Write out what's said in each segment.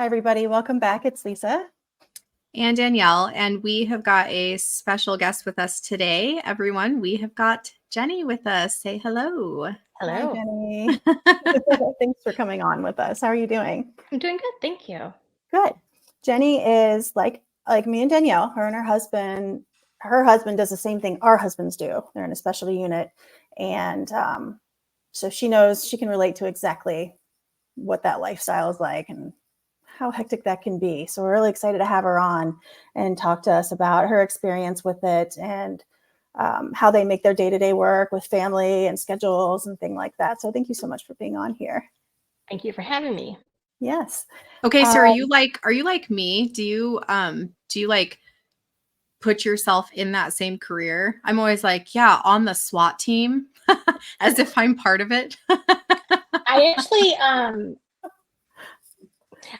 Hi, everybody. Welcome back. It's Lisa. And Danielle, and we have got a special guest with us today. Everyone, we have got Jeni with us. Say hello. Hello. Hi, Jeni. Thanks for coming on with us. How are you doing? I'm doing good. Thank you. Good. Jeni is like me and Danielle, her and her husband does the same thing our husbands do. They're in a specialty unit. And so she knows, she can relate to exactly what that lifestyle is like and how hectic that can be. So we're really excited to have her on and talk to us about her experience with it and how they make their day-to-day work with family and schedules and things like that. So thank you so much for being on here. Thank you for having me. Yes. Okay, so are you like me? Do you like put yourself in that same career? I'm always like, yeah, on the SWAT team, as if I'm part of it. I actually,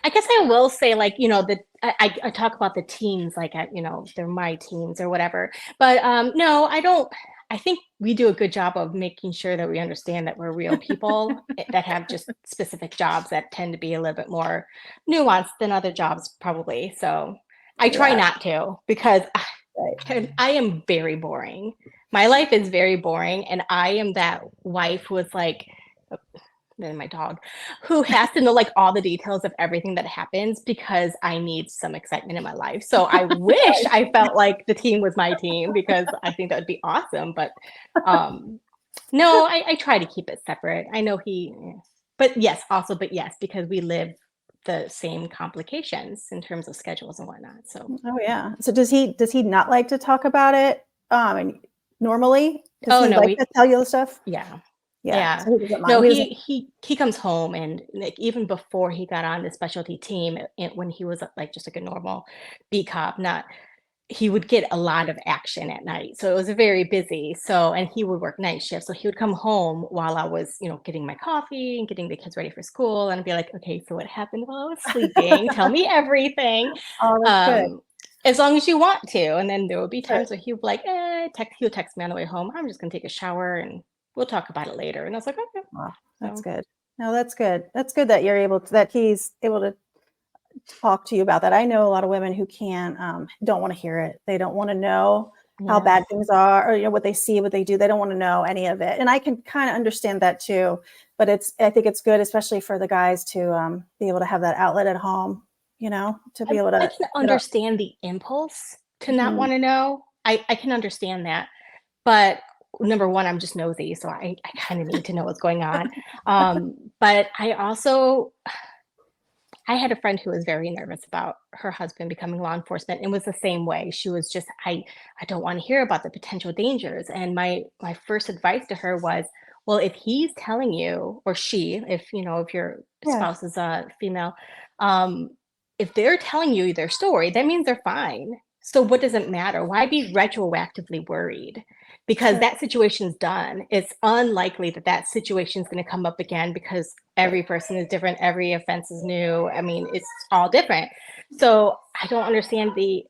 I guess I will say, like, you know, I talk about the teams, like, you know, they're my teams or whatever. But no, I don't. I think we do a good job of making sure that we understand that we're real people that have just specific jobs that tend to be a little bit more nuanced than other jobs, probably. So I try not to, because I am very boring. My life is very boring, and I am that wife who is like, then my dog, who has to know like all the details of everything that happens because I need some excitement in my life. So I wish I felt like the team was my team, because I think that would be awesome. But no, I try to keep it separate. I know but yes, because we live the same complications in terms of schedules and whatnot. So yeah. So does he not like to talk about it? And normally, does he like to tell you the stuff? Yeah. So he doesn't mind. No, he comes home, and like even before he got on the specialty team, when he was like just like a normal B cop, he would get a lot of action at night. So it was very busy. So, and he would work night shifts. So he would come home while I was, you know, getting my coffee and getting the kids ready for school, and I'd be like, okay, so what happened while I was sleeping? Tell me everything. Oh, that's good. As long as you want to. And then there would be times where he would be like, he would text me on the way home, I'm just gonna take a shower and we'll talk about it later. And I was like, okay. Wow, that's good. No, that's good. That's good that he's able to talk to you about that. I know a lot of women who don't want to hear it. They don't want to know how bad things are, or, you know, what they see, what they do. They don't want to know any of it. And I can kind of understand that too, but I think it's good, especially for the guys, to be able to have that outlet at home, you know, to be able to. I can understand the impulse to not want to know. I can understand that. But number one, I'm just nosy, so I kind of need to know what's going on. But I had a friend who was very nervous about her husband becoming law enforcement, and was the same way. She was just, I don't want to hear about the potential dangers. And my first advice to her was, well, if he's telling you, or she, if your spouse is a female, if they're telling you their story, that means they're fine. So what does it matter? Why be retroactively worried? Because that situation's done. It's unlikely that situation is going to come up again, because every person is different. Every offense is new. I mean, it's all different. So I don't understand being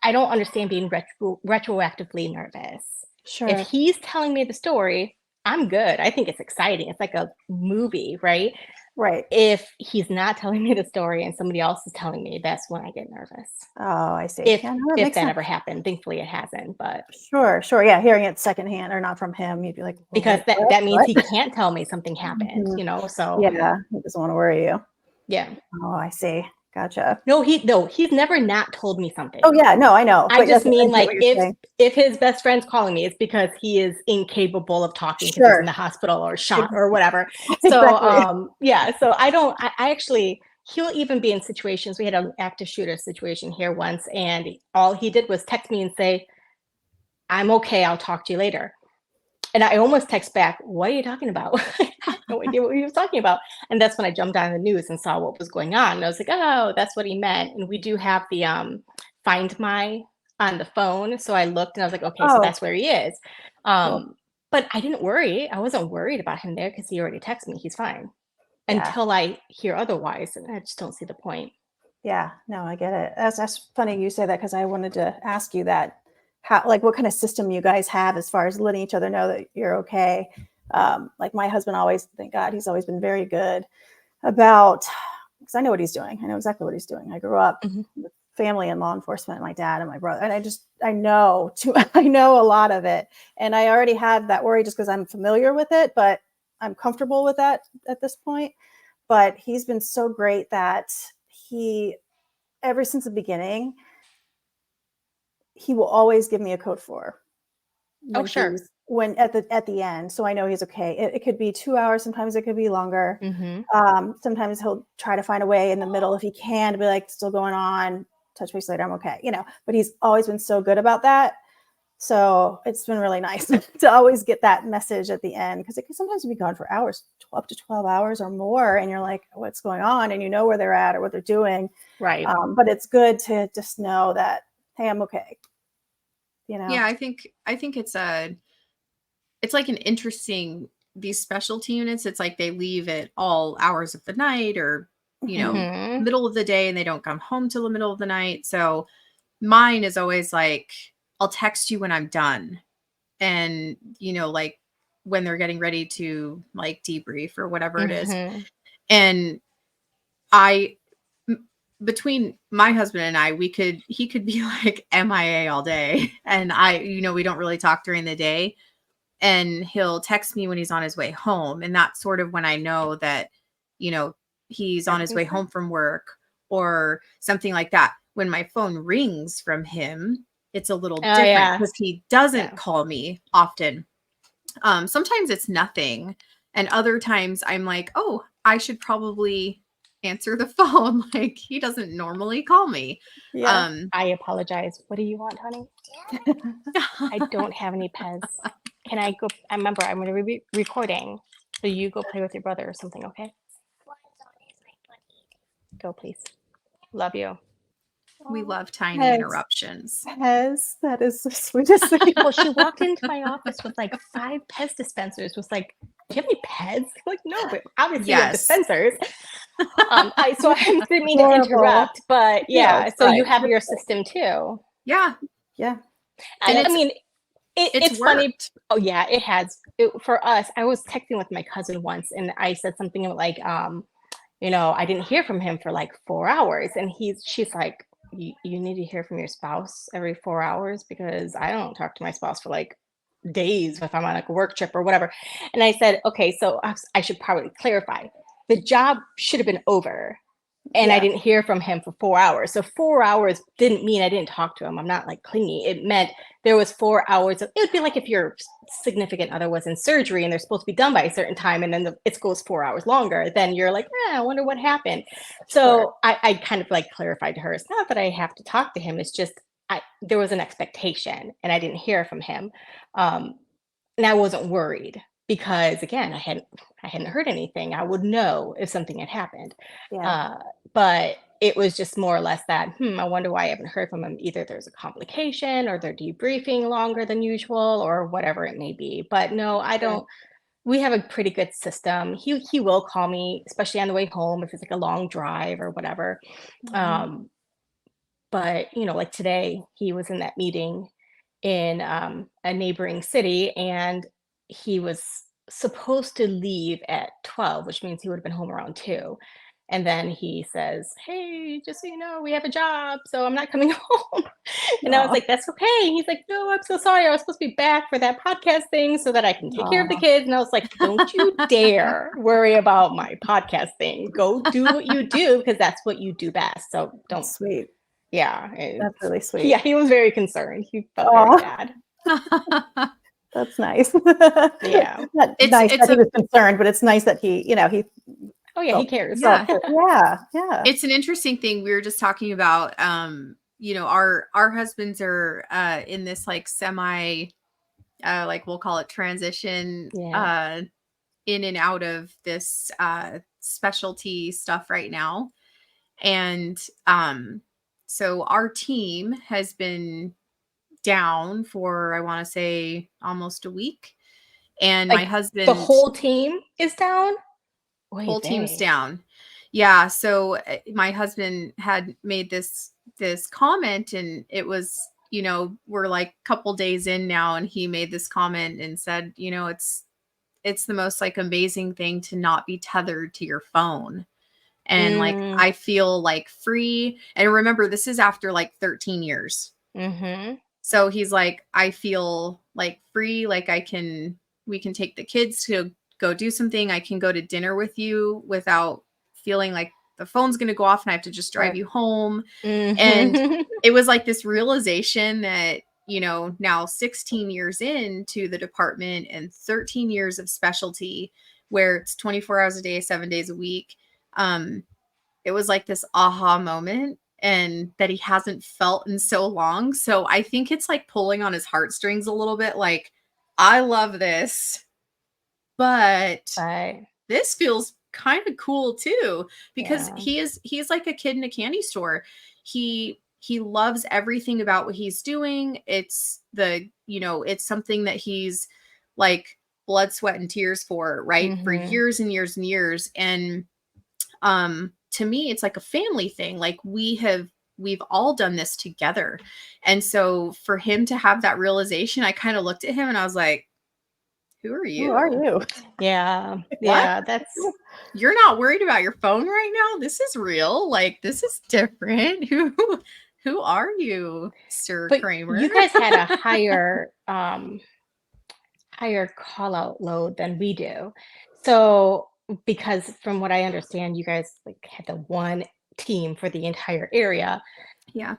retroactively nervous. Sure. If he's telling me the story, I'm good. I think it's exciting. It's like a movie, right? Right. If he's not telling me the story and somebody else is telling me, that's when I get nervous. Oh, I see. If that ever happened. Thankfully it hasn't, but sure. Yeah, hearing it secondhand or not from him, you'd be like, well, because that means he can't tell me something happened, you know. So yeah, he doesn't want to worry you. Yeah. Oh, I see. Gotcha. No, he's never not told me something. Oh yeah, no, I know. I just mean, like, if his best friend's calling me, it's because he is incapable of talking, because he's in the hospital or shot or whatever. So so I actually, he'll even be in situations. We had an active shooter situation here once, and all he did was text me and say, I'm okay, I'll talk to you later. And I almost text back, what are you talking about? I had no idea what he was talking about. And that's when I jumped on the news and saw what was going on. And I was like, oh, that's what he meant. And we do have the Find My on the phone. So I looked and I was like, okay, so that's where he is. But I didn't worry. I wasn't worried about him there, because he already texted me. He's fine. Until I hear otherwise. And I just don't see the point. Yeah, no, I get it. That's funny you say that, because I wanted to ask you that. How, like, what kind of system you guys have as far as letting each other know that you're okay. Like my husband always, thank God, he's always been very good about because I know what he's doing. I know exactly what he's doing. I grew up Mhm. with family in law enforcement, my dad and my brother, and I know I know a lot of it, and I already had that worry just because I'm familiar with it, but I'm comfortable with that at this point. But he's been so great that he, ever since the beginning, he will always give me a code for Oh, when sure. when at the end, so I know he's okay. It could be 2 hours, sometimes it could be longer. Mm-hmm. Sometimes he'll try to find a way in the middle if he can to be like, still going on, touch base later, I'm okay, but he's always been so good about that. So it's been really nice to always get that message at the end, because it can sometimes be gone for hours, up to 12 hours or more, and you're like, what's going on, and you know where they're at or what they're doing. Right. But it's good to just know that, hey, I'm okay. Yeah, I think it's like an interesting, these specialty units, it's like they leave at all hours of the night, or Mhm. middle of the day, and they don't come home till the middle of the night. So mine is always like, I'll text you when I'm done, and like when they're getting ready to like debrief or whatever it is. Mhm. And I between my husband and I, he could be like MIA all day, and we don't really talk during the day, and he'll text me when he's on his way home, and that's sort of when I know that you know he's on his way Everything's good. home from work or something like that. When my phone rings from him, it's a little Oh, different yeah. because he doesn't Yeah. call me often. Sometimes it's nothing, and other times I'm like, oh, I should probably answer the phone. Like, he doesn't normally call me. Yeah. um I apologize. What do you want, honey? I don't have any pets. Can I go? I remember I'm going to be recording. So you go play with your brother or something, okay? Go, please. Love you. we love tiny Yes. interruptions. Yes, that is the sweetest thing. Well, she walked into my office with like 5 Pez dispensers. Was like, do you have any Peds? I'm like, no, but obviously you have Yes. dispensers. I didn't mean to Adorable. interrupt, but No, yeah. it's So you fine. have your system too. Yeah. Yeah. And I mean, it's it's funny. worked. Oh yeah, it has. For us, I was texting with my cousin once, and I said something like, I didn't hear from him for like 4 hours, and she's like, you need to hear from your spouse every 4 hours, because I don't talk to my spouse for like days if I'm on like a work trip or whatever. And I said, okay, so I should probably clarify. The job should have been over, and I Yeah. didn't hear from him for 4 hours. So 4 hours didn't mean I didn't talk to him. I'm not like clingy. It meant there was 4 hours it would be like if your significant other was in surgery and they're supposed to be done by a certain time, and then it goes 4 hours longer, then you're like, I wonder what happened. So Sure. I kind of like clarified to her, it's not that I have to talk to him. It's just there was an expectation and I didn't hear from him. And I wasn't worried because again, I hadn't heard anything. I would know if something had happened. Yeah. But it was just more or less that, I wonder why I haven't heard from him. Either there's a complication or they're debriefing longer than usual or whatever it may be. But no, I Sure. don't. We have a pretty good system. He will call me, especially on the way home if it's like a long drive or whatever. Mhm. But like today, he was in that meeting in a neighboring city, and he was supposed to leave at 12, which means he would have been home around 2. And then he says, hey, just so you know, we have a job, so I'm not coming home. And I was Aw. like, that's okay. And he's like, no, I'm so sorry. I was supposed to be back for that podcast thing so that I can take care of the Aw. kids. And I was like, don't you dare worry about my podcast thing. Go do what you do, because that's what you do best. So don't. That's sweet. Yeah. That's really sweet. Yeah, he was very concerned. He felt Aw. very bad. That's nice. Yeah. Not It's nice it's that he a was concerned, but it's nice that he Oh yeah, he cares. Yeah. Yeah. Yeah. it's an interesting thing. We were just talking about our husbands are in this like semi like we'll call it transition Yeah. in and out of this specialty stuff right now. And so our team has been down for, I want to say, almost a week. And my Like husband, the whole team is down? Oy whole team's vey. down. Yeah. So my husband had made this comment, and it was, we're like a couple days in now, and he made this comment and said, it's the most like amazing thing to not be tethered to your phone. And like, I feel like free. And remember, this is after like 13 years. So he's like, I feel like free. Like we can take the kids to go do something. I can go to dinner with you without feeling like the phone's going to go off and I have to just drive you home. And it was like this realization that, you know, now 16 years into the department and 13 years of specialty where it's 24 hours a day, 7 days a week. It was like this aha moment, and that he hasn't felt in so long. So I think it's like pulling on his heartstrings a little bit. Like, I love this, but this feels kind of cool too, because he's like a kid in a candy store. He loves everything about what he's doing. It's it's something that he's like blood, sweat, and tears for, right? For years and years and years. And to me, it's like a family thing. Like we've all done this together. And so for him to have that realization, I kind of looked at him and I was like, who are you? Who are you? Yeah. What? Yeah. You're not worried about your phone right now? This is real. Like, this is different. Who are you, Sir Kramer? You guys had a higher call out load than we do. So because from what I understand, you guys like had the one team for the entire area. Yeah.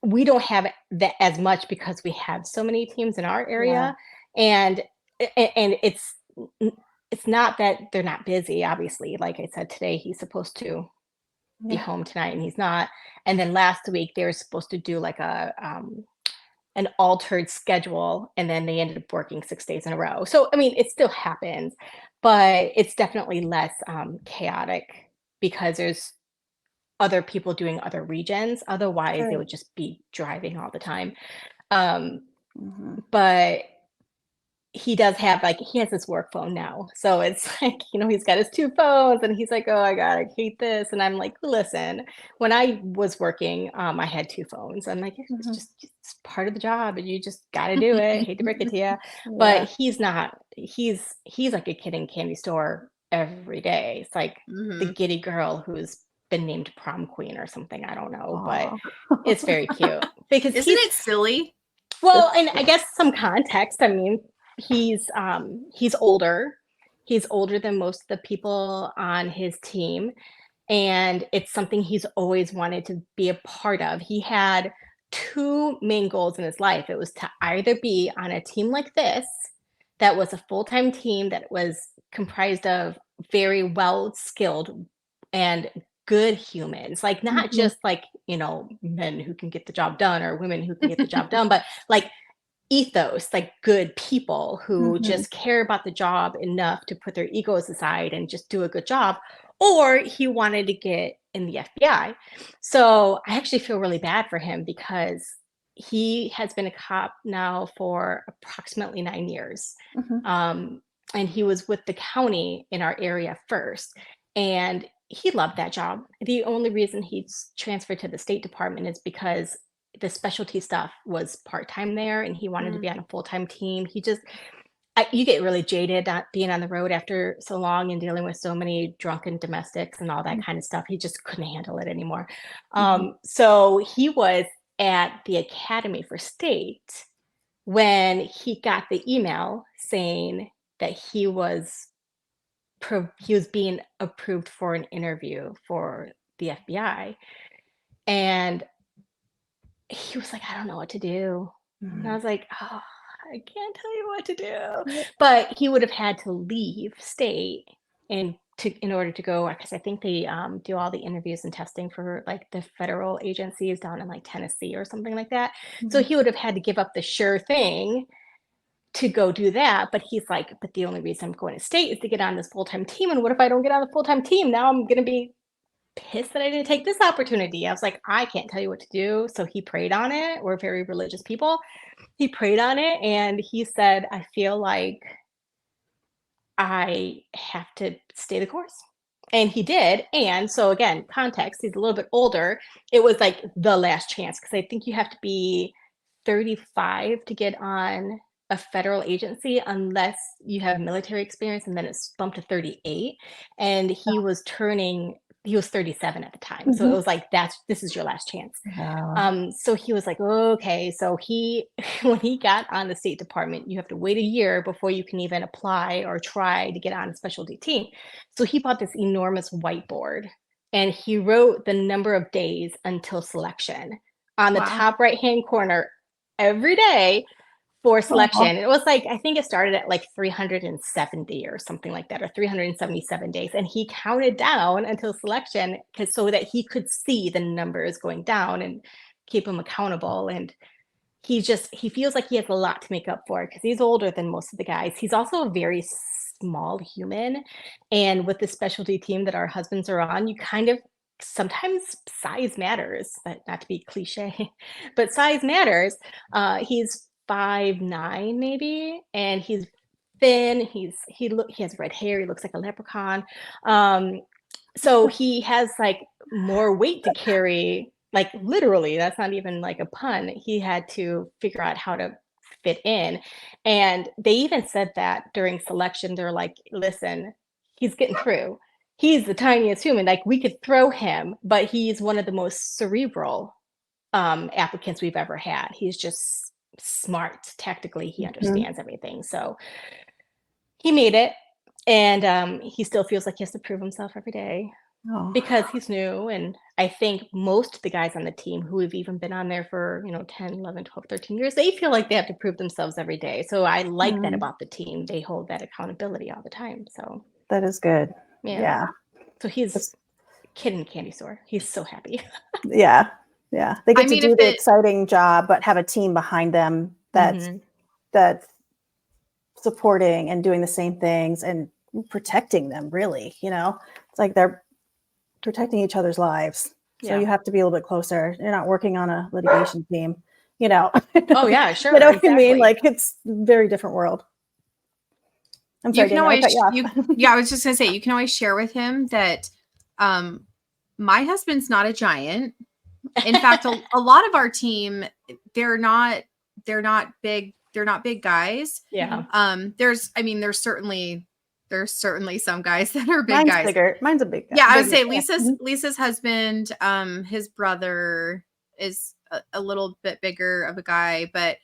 We don't have that as much because we have so many teams in our area. And it's not that they're not busy, obviously. Like I said, today he's supposed to be home tonight and he's not. And then last week they were supposed to do like an altered schedule, and then they ended up working 6 days in a row. So I mean, it still happens, but it's definitely less chaotic because there's other people doing other regions. Otherwise they would just be driving all the time. But he does have he has his work phone now. So it's like, he's got his 2 phones and he's like, oh my God, I hate this. And I'm like, listen, when I was working, I had 2 phones. I'm like, it's just it's part of the job and you just got to do it. Hate to break it to you. But he's not, he's like a kid in candy store every day. It's like the giddy girl who's been named prom queen or something. I don't know, but it's very cute because isn't it silly? Well, and I guess some context. I mean, he's older. He's older than most of the people on his team, and it's something he's always wanted to be a part of. He had 2 main goals in his life. It was to either be on a team like this that was a full-time team that was comprised of very well-skilled and good humans, like not just like, men who can get the job done or women who can get the job done, but like ethos, like good people who just care about the job enough to put their egos aside and just do a good job. Or he wanted to get in the FBI. So I actually feel really bad for him because he has been a cop now for approximately 9 years. And he was with the county in our area first. And he loved that job. The only reason he's transferred to the State Department is because the specialty stuff was part-time there and he wanted to be on a full-time team. He just, you get really jaded being on the road after so long and dealing with so many drunken domestics and all that kind of stuff. He just couldn't handle it anymore. So he was at the Academy for State when he got the email saying that he was being approved for an interview for the FBI. And he was like, I don't know what to do. And I was like, oh, I can't tell you what to do. But he would have had to leave state in order to go, because I think they do all the interviews and testing for like the federal agencies down in like Tennessee or something like that. So he would have had to give up the sure thing to go do that. But he's like, but the only reason I'm going to state is to get on this full-time team. And what if I don't get on the full-time team? Now I'm going to be pissed that I didn't take this opportunity. I was like, I can't tell you what to do. So he prayed on it. We're very religious people. He prayed on it and he said, I feel like I have to stay the course. And he did. And so again, context, he's a little bit older. It was like the last chance because I think you have to be 35 to get on a federal agency unless you have military experience, and then it's bumped to 38. And he was turning he was 37 at the time. So it was like, this is your last chance. Wow. So he was like, okay. So when he got on the State Department, you have to wait a year before you can even apply or try to get on a specialty team. So he bought this enormous whiteboard and he wrote the number of days until selection on the Wow. top right-hand corner every day for selection. It was like, I think it started at like 370 or something like that, or 377 days. And he counted down until selection so that he could see the numbers going down and keep him accountable. And he feels like he has a lot to make up for because he's older than most of the guys. He's also a very small human. And with the specialty team that our husbands are on, you kind of sometimes size matters, but not to be cliche, but size matters. He's 5'9" maybe, and he's thin. He has red hair. He looks like a leprechaun. So he has like more weight to carry, like literally, that's not even like a pun. He had to figure out how to fit in. And they even said that during selection, they're like, listen, he's getting through. He's the tiniest human. Like we could throw him, but he's one of the most cerebral applicants we've ever had. He's just smart. Tactically, he understands everything. So he made it. And he still feels like he has to prove himself every day because he's new. And I think most of the guys on the team who have even been on there for, 10, 11, 12, 13 years, they feel like they have to prove themselves every day. So I like that about the team. They hold that accountability all the time. So That is good. yeah. So he's kid in a candy store. He's so happy. Yeah. They get to do if the exciting job, but have a team behind them that's supporting and doing the same things and protecting them, really. It's like they're protecting each other's lives. So you have to be a little bit closer. You're not working on a litigation team, Oh yeah, sure. You know what I mean? Like it's a very different world. I'm sorry, you can Daniel, always, I cut you off. I was just gonna say, you can always share with him that my husband's not a giant. In fact, a lot of our team, they're not big guys. Yeah. There's certainly some guys that are big Mine's guys. bigger. Mine's a big guy. Yeah, I would say Lisa's husband, his brother is a little bit bigger of a guy, but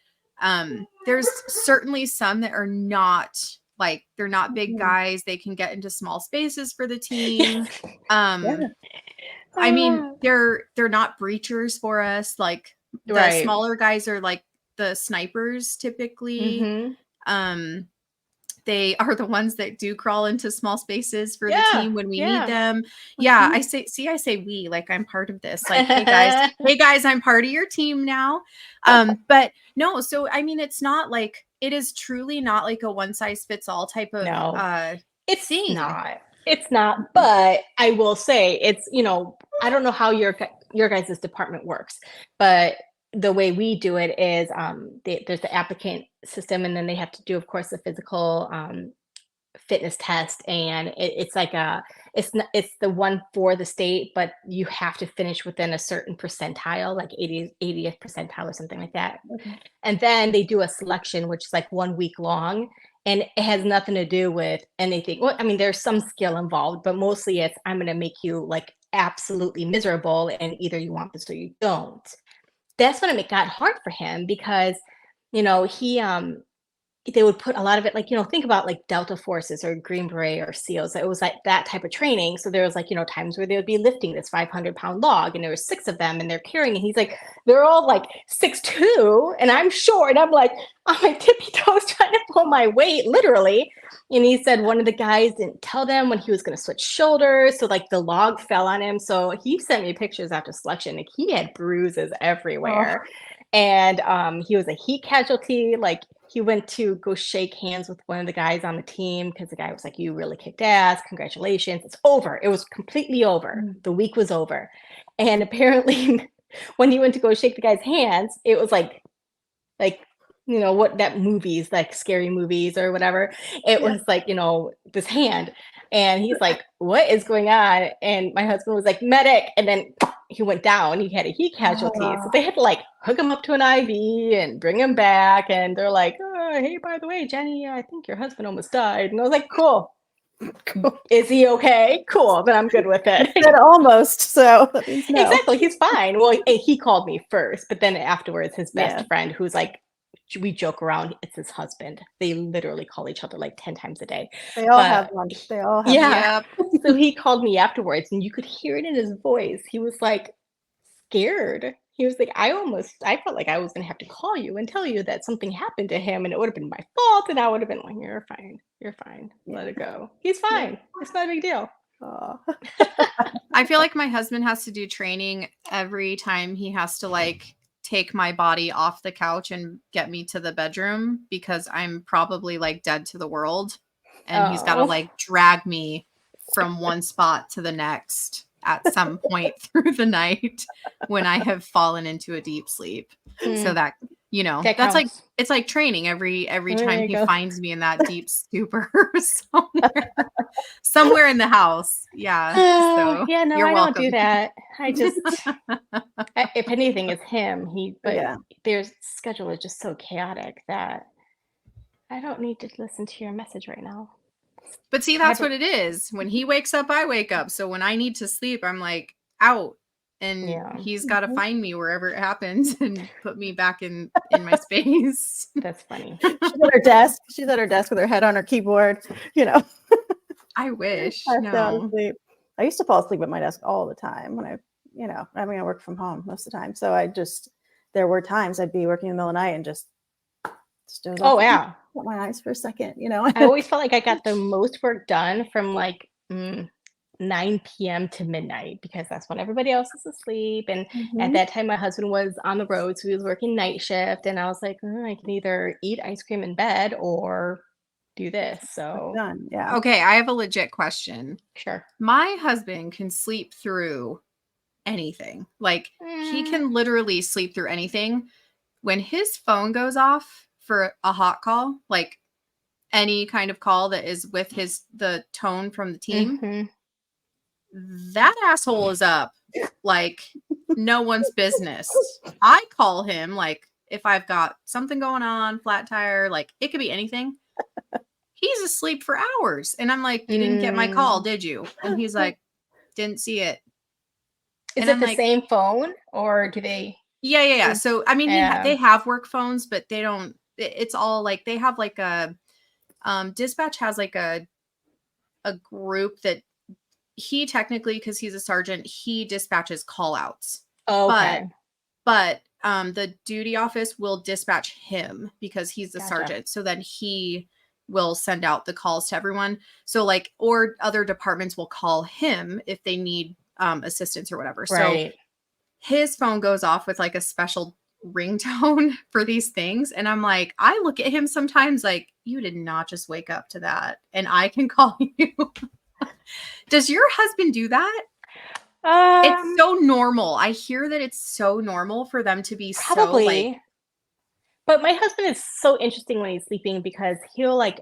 there's certainly some that are not like, they're not big guys. They can get into small spaces for the team. I mean, they're not breachers for us. Like the smaller guys are like the snipers typically. They are the ones that do crawl into small spaces for the team when we need them. Yeah, I say we, like I'm part of this. Like, hey guys, I'm part of your team now. But no, so I mean, it's not like, it is truly not like a one size fits all type of it's thing. It's not, but I will say it's, I don't know how your guys' department works, but the way we do it is there's the applicant system, and then they have to do, of course, the physical fitness test, and it's like it's the one for the state, but you have to finish within a certain percentile, like 80th percentile or something like that. And then they do a selection, which is like 1 week long. And it has nothing to do with anything. Well, I mean, there's some skill involved, but mostly it's, I'm going to make you like absolutely miserable, and either you want this or you don't. That's when it got hard for him because, they would put a lot of it, like, think about like Delta Forces or Green Beret or SEALs. It was like that type of training. So there was like, times where they would be lifting this 500-pound log, and there were 6 of them, and they're carrying, and he's like, they're all like 6'2", and I'm short. I'm like on my tippy toes trying to pull my weight, literally. And he said one of the guys didn't tell them when he was going to switch shoulders. So like the log fell on him. So he sent me pictures after selection. Like he had bruises everywhere. And he was a heat casualty. Like he went to go shake hands with one of the guys on the team because the guy was like, you really kicked ass. Congratulations. It's over. It was completely over. The week was over. And apparently when he went to go shake the guy's hands, it was like, what that movies, like scary movies or whatever. It was like, this hand. And he's like, what is going on? And my husband was like, medic. And then he went down. He had a heat casualty. So they had to like hook him up to an IV and bring him back. And they're like, oh, hey, by the way, Jenny, I think your husband almost died. And I was like, cool. Cool. Is he okay? Cool, then I'm good with it. Said almost, so that means no. Exactly, he's fine. Well, he called me first, but then afterwards, his best friend, who's like, we joke around, it's his husband. They literally call each other like 10 times a day. They all have one. They all have Yeah. Yep. So he called me afterwards, and you could hear it in his voice. He was like scared. He was like, I felt like I was gonna have to call you and tell you that something happened to him, and it would have been my fault, and I would have been like, you're fine, let it go. He's fine. It's not a big deal. Aw. I feel like my husband has to do training every time he has to like take my body off the couch and get me to the bedroom because I'm probably like dead to the world. And he's got to like drag me from one spot to the next at some point through the night when I have fallen into a deep sleep. So that, you know, That that's like, counts. it's like training every There time you he go. finds me in that deep stupor somewhere in the house. Yeah. So Yeah, no, you're I welcome. don't do that. I just, if anything, it's him. But their schedule is just so chaotic that I don't need to listen to your message right now. But see, that's what it is. When he wakes up, I wake up. So when I need to sleep, I'm like out. And he's got to find me wherever it happens and put me back in my space. That's funny. She's at her desk. She's at her desk with her head on her keyboard. You know. I wish. I No. fell asleep. I used to fall asleep at my desk all the time when I work from home most of the time. So there were times I'd be working in the middle of the night and just doze off. Yeah. Put my eyes for a second, I always felt like I got the most work done from like 9 p.m. to midnight because that's when everybody else is asleep. And at that time, my husband was on the road, so he was working night shift. And I was like, I can either eat ice cream in bed or do this. So done. Yeah. Okay, I have a legit question. Sure. My husband can sleep through anything. Like he can literally sleep through anything. When his phone goes off for a hot call, like any kind of call that is with the tone from the team, that asshole is up like no one's business. I call him like if I've got something going on, flat tire, like it could be anything. He's asleep for hours. And I'm like, you didn't get my call, did you? And he's like, didn't see it. Is it the same phone or do they? Yeah. So, I mean, they have work phones, but they don't, it's all like, they have like a, dispatch has like a group that he technically, because he's a sergeant, he dispatches call outs. Oh, okay. But the duty office will dispatch him because he's the sergeant. So then he will send out the calls to everyone. So like, or other departments will call him if they need assistance or whatever. Right. So his phone goes off with like a special ringtone for these things. And I'm like, I look at him sometimes like, you did not just wake up to that. And I can call you. Does your husband do that? It's so normal. I hear that it's so normal for them to be probably. So like. But my husband is so interesting when he's sleeping because he'll like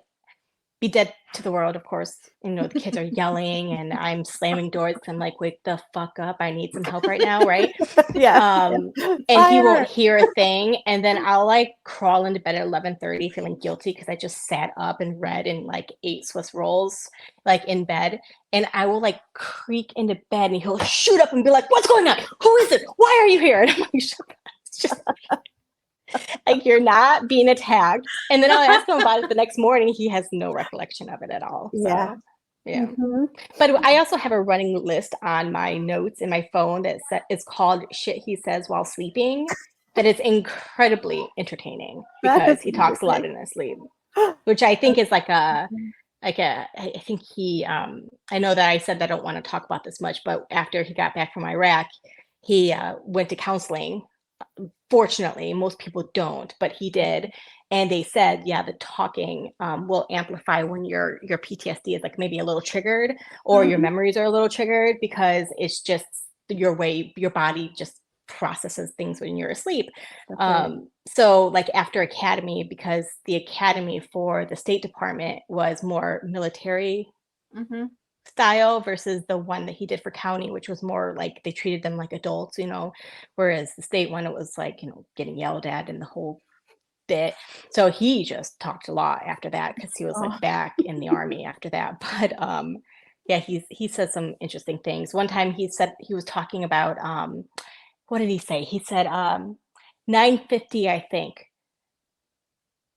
be dead to the world, of course. You know, the kids are yelling and I'm slamming doors. I'm like, wake the fuck up. I need some help right now, right? And he won't hear a thing. And then I'll like crawl into bed at 11:30 feeling guilty because I just sat up and read and like 8 Swiss rolls like in bed. And I will like creak into bed and he'll shoot up and be like, what's going on? Who is it? Why are you here? And I'm like, shut up. It's just like you're not being attacked. And then I'll ask him about it the next morning. He has no recollection of it at all. So, yeah. But I also have a running list on my notes in my phone that is called Shit He Says While Sleeping. That is incredibly entertaining because he talks a lot in his sleep, which I think is I think he, I know that I said that I don't want to talk about this much, but after he got back from Iraq, he went to counseling. Fortunately, most people don't, but he did. And they said, the talking will amplify when your PTSD is like maybe a little triggered or your memories are a little triggered because it's just your body just processes things when you're asleep. So like after academy, because the academy for the State Department was more military style versus the one that he did for county, which was more like they treated them like adults, whereas the state one, it was like, getting yelled at and the whole bit. So he just talked a lot after that because he was like back in the army after that. But yeah, he said some interesting things. One time he said he was talking about what did he say? He said 950, I think,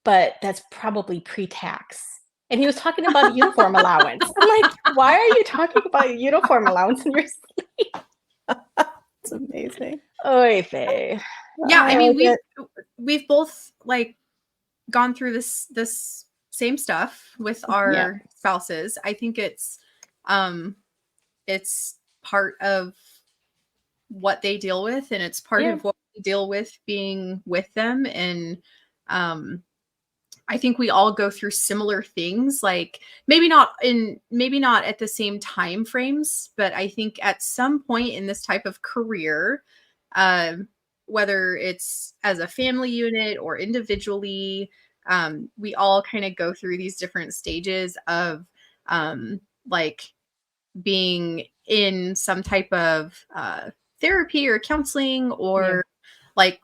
but that's probably pre-tax. And he was talking about uniform allowance. I'm like, why are you talking about uniform allowance in your sleep? It's amazing. Oy vey. Yeah, I mean, like we've both like gone through this same stuff with our spouses. I think it's part of what they deal with, and it's part of what we deal with being with them. And I think we all go through similar things, like maybe not at the same time frames, but I think at some point in this type of career, whether it's as a family unit or individually, we all kind of go through these different stages of like being in some type of therapy or counseling, or like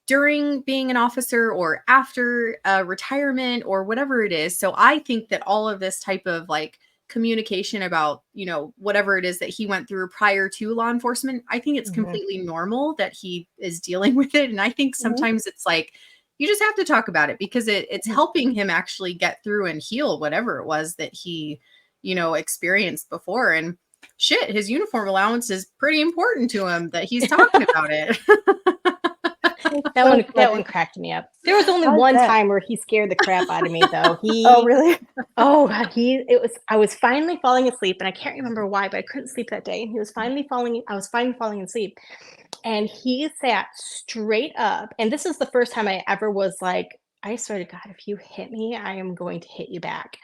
during being an officer or after retirement or whatever it is. So I think that all of this type of like communication about, you know, whatever it is that he went through prior to law enforcement, I think it's completely normal that he is dealing with it. And I think sometimes it's like, you just have to talk about it because it's helping him actually get through and heal whatever it was that he, you know, experienced before. And shit, his uniform allowance is pretty important to him that he's talking about it. That one cracked me up. There was only one time where he scared the crap out of me, though. Oh, really? Oh God, I was finally falling asleep, and I can't remember why, but I couldn't sleep that day. And I was finally falling asleep, and he sat straight up. And this is the first time I ever was like, I swear to God, if you hit me, I am going to hit you back.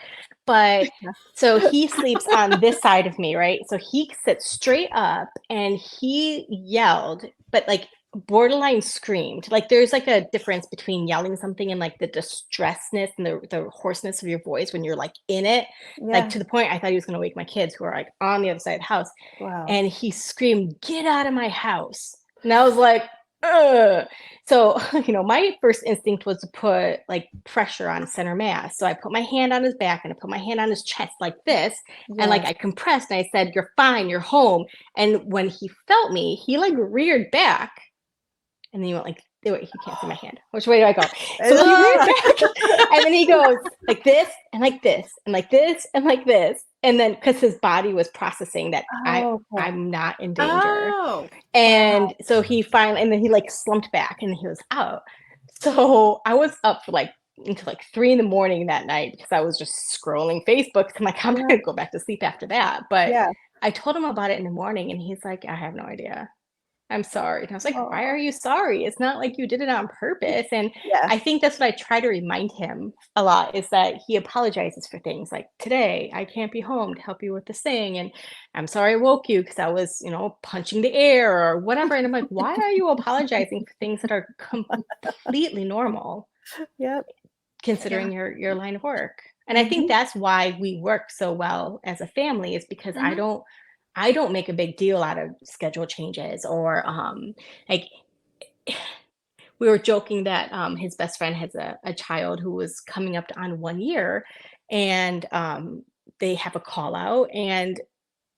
But so he sleeps on this side of me, right? So he sits straight up and he yelled, but like borderline screamed. Like there's like a difference between yelling something and like the distressedness and the hoarseness of your voice when you're like in it. Like to the point I thought he was going to wake my kids who are like on the other side of the house. Wow. And he screamed, "Get out of my house." And I was like, ugh. So, you know, my first instinct was to put like pressure on center mass. So I put my hand on his back and I put my hand on his chest like this. And like I compressed and I said, "You're fine, you're home." And when he felt me, he like reared back. And then he went like, wait, he can't see my hand. Which way do I go? So he reared back. And then he goes like this and like this and like this and like this. And then because his body was processing that I'm not in danger. And so he finally, and then he like slumped back and he was out. So I was up for like until like 3 a.m. that night because I was just scrolling Facebook. I'm like, I'm gonna go back to sleep after that. But I told him about it in the morning and he's like, "I have no idea. I'm sorry." And I was like, "Why are you sorry? It's not like you did it on purpose." And I think that's what I try to remind him a lot is that he apologizes for things like, "Today I can't be home to help you with this thing. And I'm sorry I woke you because I was, you know, punching the air or whatever." And I'm like, why are you apologizing for things that are completely normal? Considering your line of work. And I think that's why we work so well as a family is because I don't make a big deal out of schedule changes or like we were joking that his best friend has a child who was coming up on 1 year and they have a call out and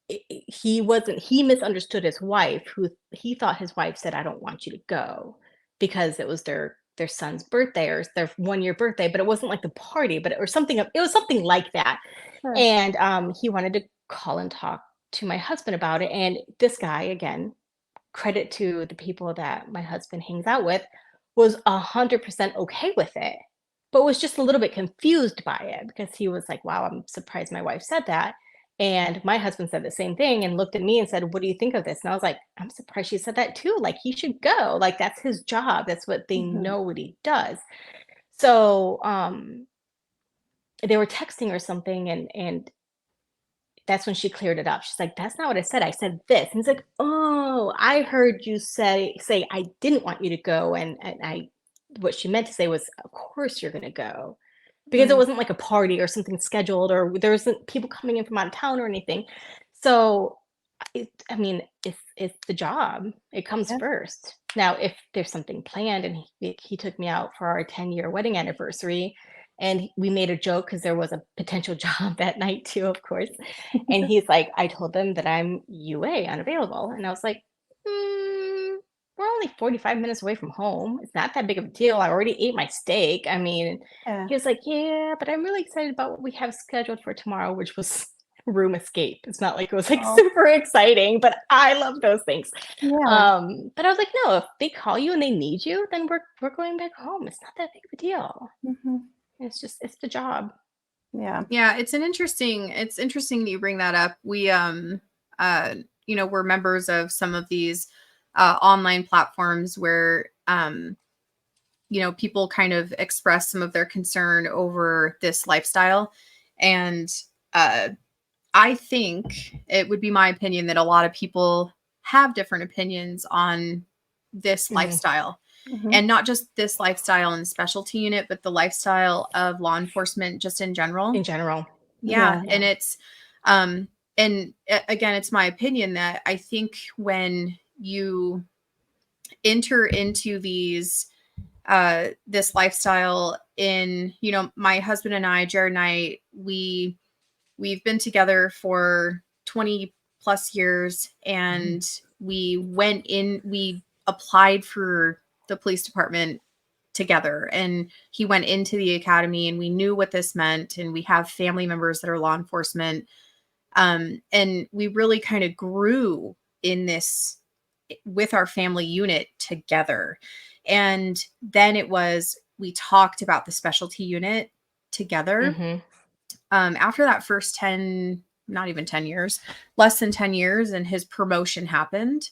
he misunderstood his wife who he thought his wife said, "I don't want you to go," because it was their son's birthday or their 1 year birthday, but it wasn't like the party, but it was something like that. And he wanted to call and talk to my husband about it. And this guy, again, credit to the people that my husband hangs out with, was 100% okay with it, but was just a little bit confused by it because he was like, "Wow, I'm surprised my wife said that." And my husband said the same thing and looked at me and said, "What do you think of this?" And I was like, "I'm surprised she said that too. Like, he should go. Like, that's his job. That's what they know what he does." So they were texting or something and that's when she cleared it up. She's like, "That's not what I said. I said this." And he's like, "Oh, I heard you say I didn't want you to go." And I what she meant to say was, "Of course you're gonna go." Because it wasn't like a party or something scheduled or there wasn't people coming in from out of town or anything. So I mean, it's the job. It comes Yeah. first. Now, if there's something planned, and he took me out for our 10-year wedding anniversary, and we made a joke because there was a potential job that night too, of course. And he's like, I told them that I'm UA unavailable, and I was like, we're only 45 minutes away from home. It's not that big of a deal. I already ate my steak. I mean, Yeah. he was like, yeah, but I'm really excited about what we have scheduled for tomorrow, which was room escape. It's not like it was like Oh, super exciting, but I love those things. yeah. But I was like, no, if they call you and they need you, then we're going back home. It's not that big of a deal. Hmm. It's the job. Yeah. Yeah, it's interesting that you bring that up. We we're members of some of these online platforms where people kind of express some of their concern over this lifestyle. And I think it would be my opinion that a lot of people have different opinions on this Mhm. lifestyle. Hmm. And not just this lifestyle in the specialty unit, but the lifestyle of law enforcement just in general. In general. Yeah. Yeah. And it's, again, it's my opinion that I think when you enter into this lifestyle in, my husband and I, Jared and I, we've been together for 20 plus years, and we applied for the police department together, and he went into the academy, and we knew what this meant, and we have family members that are law enforcement. And we really kind of grew in this with our family unit together. And then we talked about the specialty unit together. Hmm. After that first 10, not even 10 years, less than 10 years, and his promotion happened.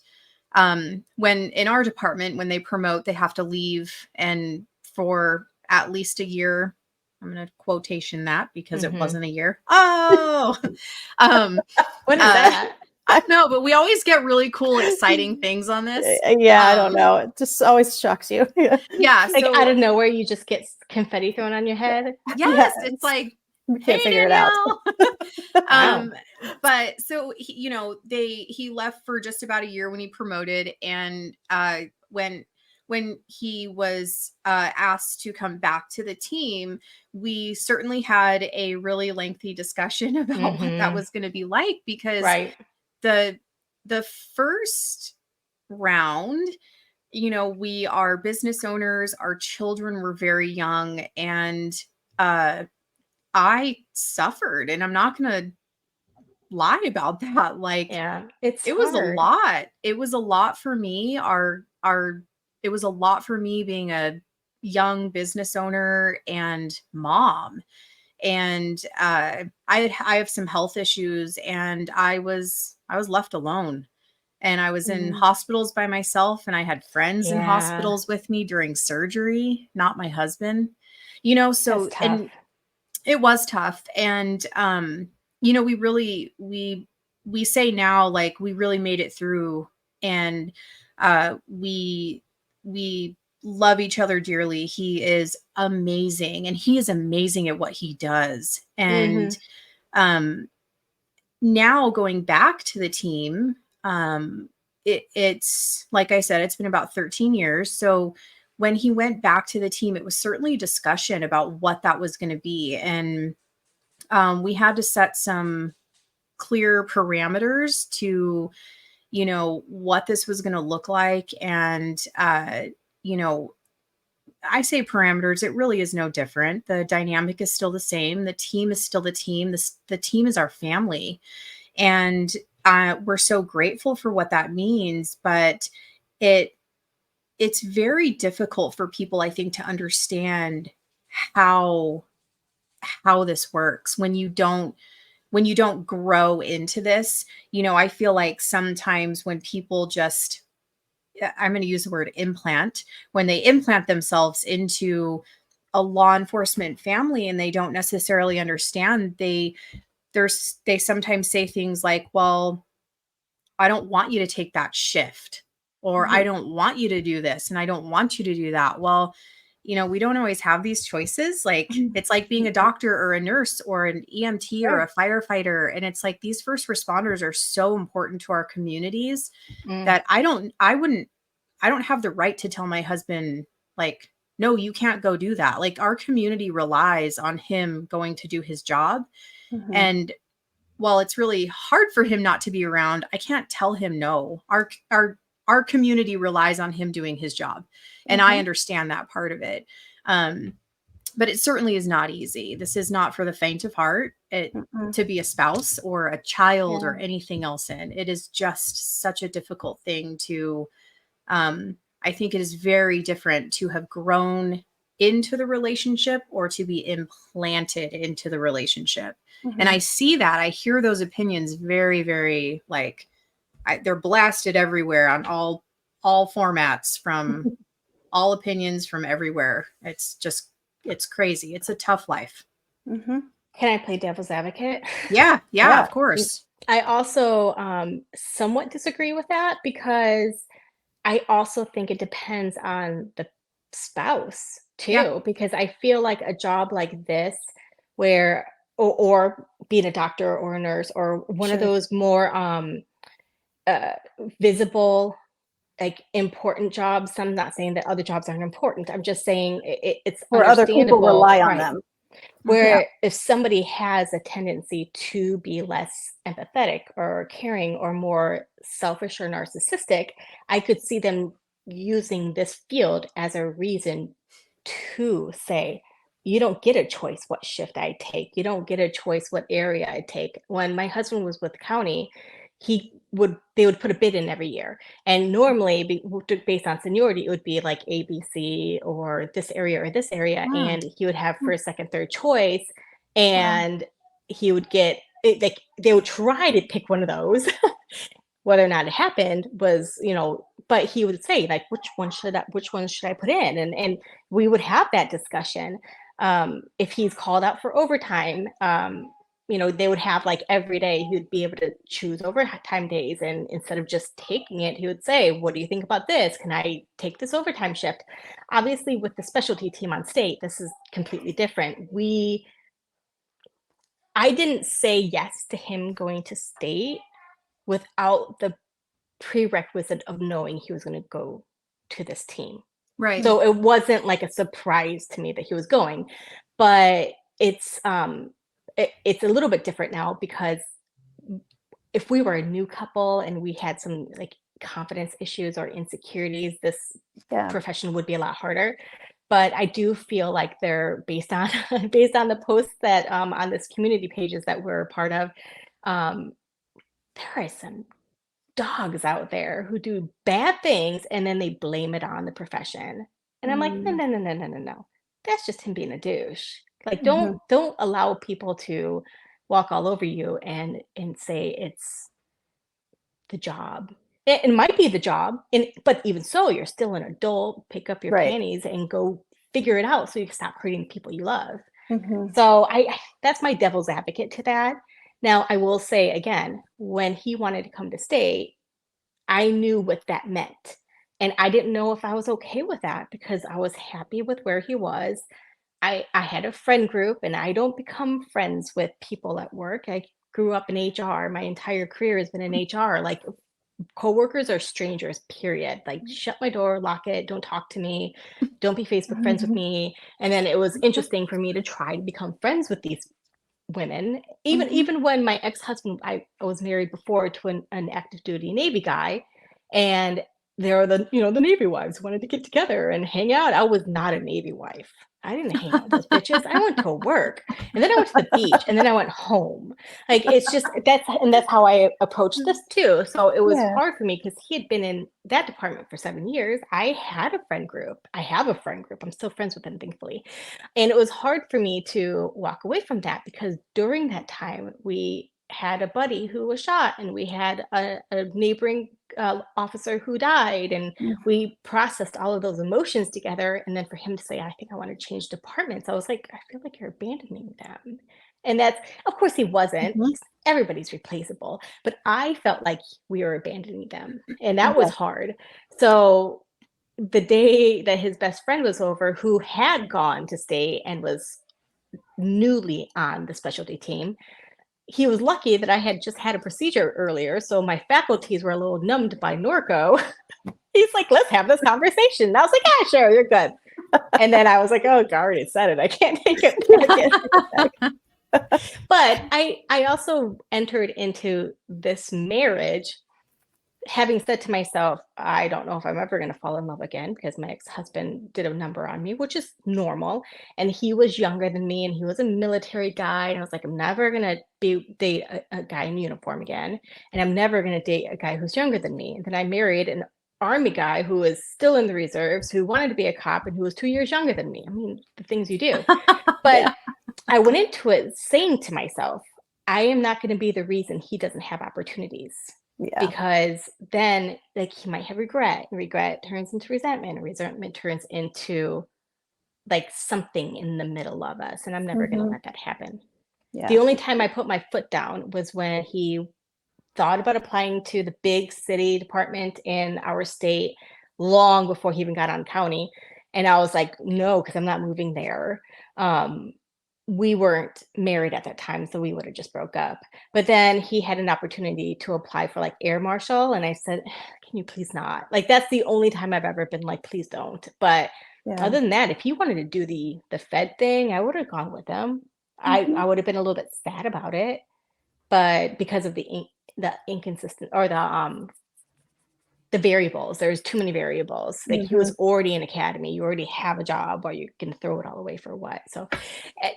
When in our department, when they promote, they have to leave, and for at least a year. I'm going to quotation that because it Hmm. wasn't a year. Oh, What is uh, that? I know, but we always get really cool, exciting things on this. Yeah, I don't know. It just always shocks you. Yeah. Like So out of nowhere, you just get confetti thrown on your head. yes, it's like, we hey, can't figure it out. Danielle. Wow. But so he left for just about a year when he promoted, and when he was asked to come back to the team, we certainly had a really lengthy discussion about what that Hmm. was going to be like, because Right. the first round, we are business owners, our children were very young, and I suffered, and I'm not going to lie about that. Like, Yeah. It's it was a hard. lot. It was a lot for me. It was a lot for me being a young business owner and mom. And I have some health issues, and I was left alone. And I was in Mm. hospitals by myself, and I had friends in Yeah. hospitals with me during surgery, not my husband. That's So, tough. and it was tough. And we really we say now, like, we really made it through, and we love each other dearly. He is amazing, and he is amazing at what he does. Hmm. And um now going back to the team, it's like I said, it's been about 13 years. So when he went back to the team, it was certainly a discussion about what that was going to be. And we had to set some clear parameters to, what this was going to look like. And, you know, I say parameters, it really is no different. The dynamic is still the same. The team is still the team. The team is our family. And we're so grateful for what that means. But it, it's very difficult for people, I think, to understand how this works when you don't grow into this. I feel like sometimes when people just, I'm going to use the word implant, when they implant themselves into a law enforcement family and they don't necessarily understand, they sometimes say things like, well, I don't want you to take that shift, or I don't want you to do this, and I don't want you to do that. Well, you know, we don't always have these choices. Like it's like being a doctor or a nurse or an EMT or a firefighter. And it's like these first responders are so important to our communities that I don't have the right to tell my husband, like, no, you can't go do that. Like our community relies on him going to do his job. And while it's really hard for him not to be around, I can't tell him no. Our community relies on him doing his job. And I understand that part of it. But it certainly is not easy. This is not for the faint of heart to be a spouse or a child or anything else in. It is just such a difficult thing to, I think it is very different to have grown into the relationship or to be implanted into the relationship. And I see that. I hear those opinions very, very like they're blasted everywhere on all formats from all opinions from everywhere. It's crazy. It's a tough life. Can I play devil's advocate? Yeah, of course. I also somewhat disagree with that because I also think it depends on the spouse too, because I feel like a job like this where or being a doctor or a nurse or one of those more visible, like important jobs. I'm not saying that other jobs aren't important. I'm just saying it's where other people rely on them. Where if somebody has a tendency to be less empathetic or caring or more selfish or narcissistic, I could see them using this field as a reason to say, you don't get a choice what shift I take. You don't get a choice what area I take. When my husband was with the county, they would put a bid in every year. And normally based on seniority, it would be like ABC or this area or this area. And he would have first, second, third choice. And he would get like they would try to pick one of those. Whether or not it happened was, but he would say like, which one should I put in? And we would have that discussion. If he's called out for overtime, they would have like every day he would be able to choose overtime days. And instead of just taking it, he would say, what do you think about this? Can I take this overtime shift? Obviously with the specialty team on state, this is completely different. I didn't say yes to him going to state without the prerequisite of knowing he was going to go to this team. Right. So it wasn't like a surprise to me that he was going, but it's a little bit different now because if we were a new couple and we had some like confidence issues or insecurities, this profession would be a lot harder. But I do feel like they're based on the posts that on this community pages that we're a part of, there are some dogs out there who do bad things and then they blame it on the profession. And I'm like, no. That's just him being a douche. Like, don't allow people to walk all over you and say it's the job. It might be the job, but even so, you're still an adult. Pick up your panties and go figure it out so you can stop hurting people you love. So that's my devil's advocate to that. Now, I will say again, when he wanted to come to state, I knew what that meant. And I didn't know if I was okay with that because I was happy with where he was. I had a friend group and I don't become friends with people at work. I grew up in HR. My entire career has been in HR. Like coworkers are strangers, period. Like shut my door, lock it, don't talk to me, don't be Facebook friends with me. And then it was interesting for me to try to become friends with these women. Even when my ex-husband, I was married before to an active duty Navy guy, and there are the Navy wives who wanted to get together and hang out. I was not a Navy wife. I didn't hang out with those bitches. I went to work and then I went to the beach and then I went home. Like it's just that's how I approached this too. So it was hard for me because he had been in that department for 7 years. I had a friend group. I have a friend group. I'm still friends with them, thankfully. And it was hard for me to walk away from that because during that time we had a buddy who was shot and we had a neighboring officer who died, and we processed all of those emotions together. And then for him to say, I think I want to change departments, I was like, I feel like you're abandoning them. And that's, of course he wasn't. Everybody's replaceable, but I felt like we were abandoning them, and that was hard. So the day that his best friend was over, who had gone to state and was newly on the specialty team, he was lucky that I had just had a procedure earlier, so my faculties were a little numbed by Norco. He's like, let's have this conversation. And I was like, yeah, sure, you're good. And then I was like, oh, I already said it. I can't take it back. But I also entered into this marriage having said to myself, I don't know if I'm ever going to fall in love again, because my ex-husband did a number on me, which is normal. And he was younger than me, and he was a military guy. And I was like, I'm never going to date a guy in uniform again. And I'm never going to date a guy who's younger than me. And then I married an Army guy who was still in the reserves, who wanted to be a cop and who was 2 years younger than me. I mean, the things you do. But yeah. I went into it saying to myself, I am not going to be the reason he doesn't have opportunities. Yeah. Because then, like, he might have regret, and regret turns into resentment, and resentment turns into like something in the middle of us, and I'm never going to let that happen. Yeah. The only time I put my foot down was when he thought about applying to the big city department in our state long before he even got on county, and I was like, no, because I'm not moving there. We weren't married at that time, so we would have just broke up. But then he had an opportunity to apply for like air marshal, and I said, can you please not? Like, that's the only time I've ever been like, please don't. But other than that, if he wanted to do the Fed thing, I would have gone with him. I would have been a little bit sad about it, but because of the inconsistent, or the variables, there's too many variables. Like, he was already in academy, you already have a job, or you can throw it all away for what? So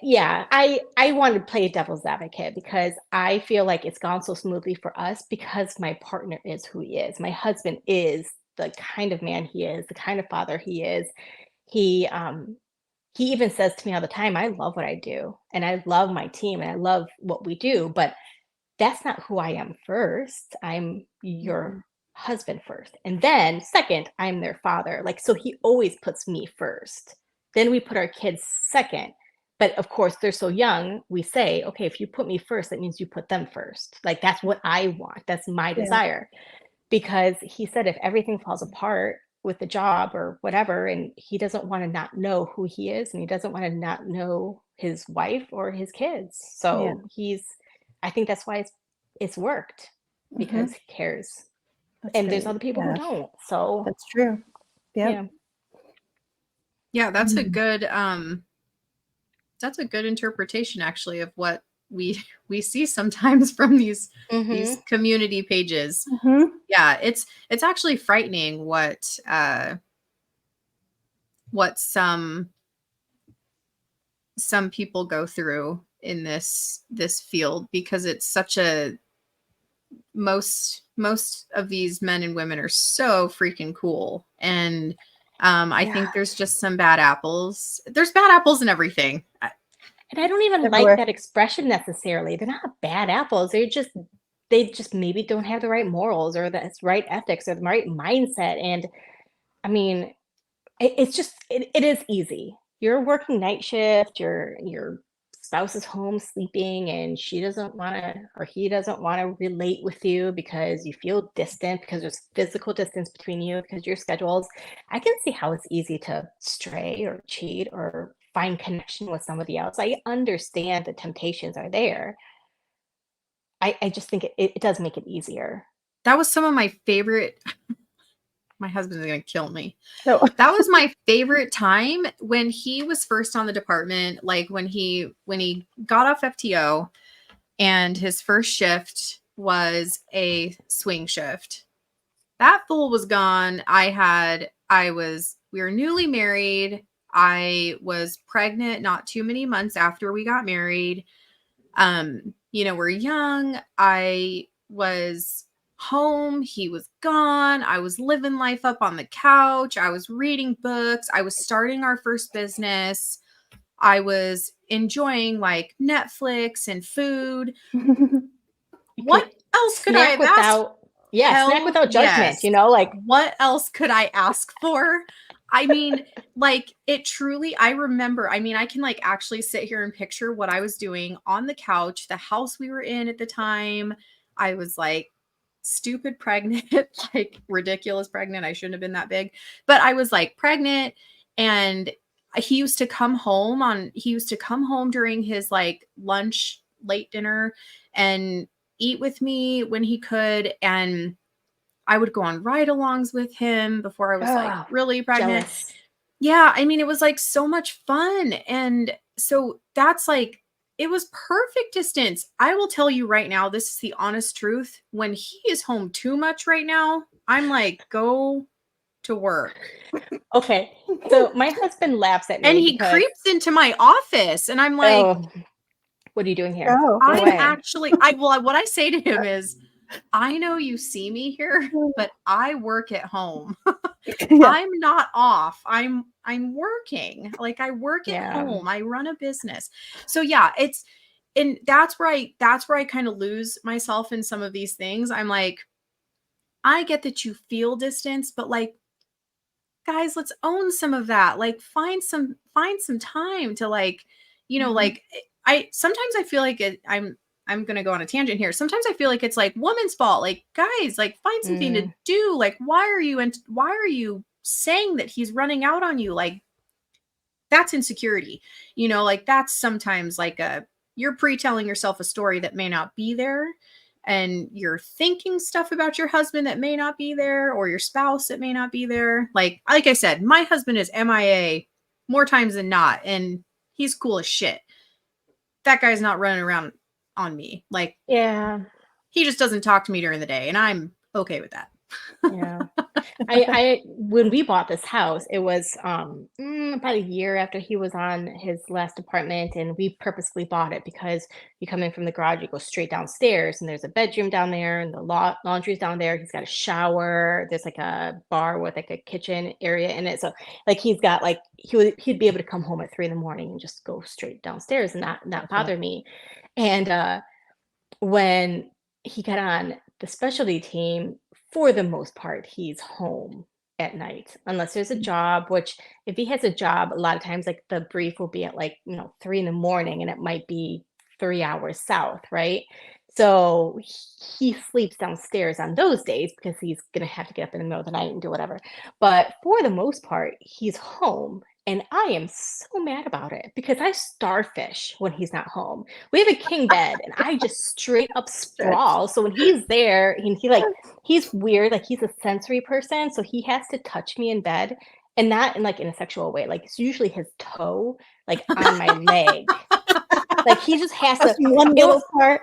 yeah, I wanted to play devil's advocate, because I feel like it's gone so smoothly for us because my partner is who he is. My husband is the kind of man he is, the kind of father he is. He even says to me all the time, I love what I do, and I love my team, and I love what we do, but that's not who I am first. I'm your husband first, and then second, I'm their father. Like, so he always puts me first, then we put our kids second. But of course, they're so young, we say, okay, if you put me first, that means you put them first. Like, that's what I want, that's my desire. Because he said, if everything falls apart with the job or whatever, and he doesn't want to not know who he is, and he doesn't want to not know his wife or his kids. So I think that's why it's worked, because he cares. That's and great. There's other people who don't. So that's true. Yeah, that's a good interpretation, actually, of what we see sometimes from these community pages. Yeah, it's actually frightening what some people go through in this field, because it's such a most of these men and women are so freaking cool, and I think there's just some bad apples. There's bad apples in everything. And I don't even like that expression necessarily. They're not bad apples. They just maybe don't have the right morals, or the right ethics, or the right mindset. And I mean, it's just, it is easy. You're working night shift, your spouse is home sleeping, and she doesn't want to, or he doesn't want to relate with you because you feel distant, because there's physical distance between you, because your schedules. I can see how it's easy to stray or cheat or find connection with somebody else. I understand the temptations are there. I just think it does make it easier. That was some of my favorite. My husband's going to kill me. No. That was my favorite time when he was first on the department. Like, when he got off FTO, and his first shift was a swing shift. That fool was gone. We were newly married. I was pregnant not too many months after we got married. We're young. I was home. He was gone. I was living life up on the couch. I was reading books. I was starting our first business. I was enjoying like Netflix and food. What else could I have asked? Yeah, snack without judgment, like, what else could I ask for? I mean, like, it truly, I remember, I can like actually sit here and picture what I was doing on the couch, the house we were in at the time. I was like stupid pregnant, like ridiculous pregnant. I shouldn't have been that big, but I was like pregnant, and he used to come home during his like lunch, late dinner, and eat with me when he could. And I would go on ride-alongs with him before I was like Oh, really pregnant. jealous. Yeah, I mean, it was like so much fun. And so that's like, it was perfect distance. I will tell you right now, this is the honest truth. When he is home too much right now, I'm like, go to work. Okay, so my husband laughs at me And he because, creeps into my office, and I'm like, oh, what are you doing here? Oh, Go I'm away. actually, what I say to him is, I know you see me here, but I work at home. yeah. I'm not off. I'm working. Like I work at Yeah. home. I run a business. So yeah, and that's where I kind of lose myself in some of these things. I'm like, I get that you feel distance, but like, guys, let's own some of that. Like find some time to like, like I sometimes I feel like I'm going to go on a tangent here. Sometimes I feel like it's like woman's fault. Like guys, like find something to do. Like why are you saying that he's running out on you? Like that's insecurity. Like that's sometimes like you're pre-telling yourself a story that may not be there, and you're thinking stuff about your husband that may not be there, or your spouse that may not be there. Like I said, my husband is MIA more times than not, and he's cool as shit. That guy's not running around on me. Like, Yeah. he just doesn't talk to me during the day, and I'm okay with that. Yeah. I when we bought this house, it was about a year after he was on his last apartment, and we purposely bought it because you come in from the garage, you go straight downstairs, and there's a bedroom down there, and the laundry's down there. He's got a shower. There's like a bar with like a kitchen area in it. So like he's got like he'd be able to come home at 3 a.m. and just go straight downstairs and not bother me. And when he got on the specialty team, for the most part, he's home at night, unless there's a job, which if he has a job, a lot of times like the brief will be at like, 3 a.m. and it might be 3 hours south, right? So he sleeps downstairs on those days because he's gonna have to get up in the middle of the night and do whatever. But for the most part, he's home. And I am so mad about it because I starfish when he's not home. We have a king bed and I just straight up sprawl. So when he's there, and he's weird, like he's a sensory person. So he has to touch me in bed, and not in like in a sexual way. Like it's usually his toe, like on my leg. Like he just has Just to. one little part.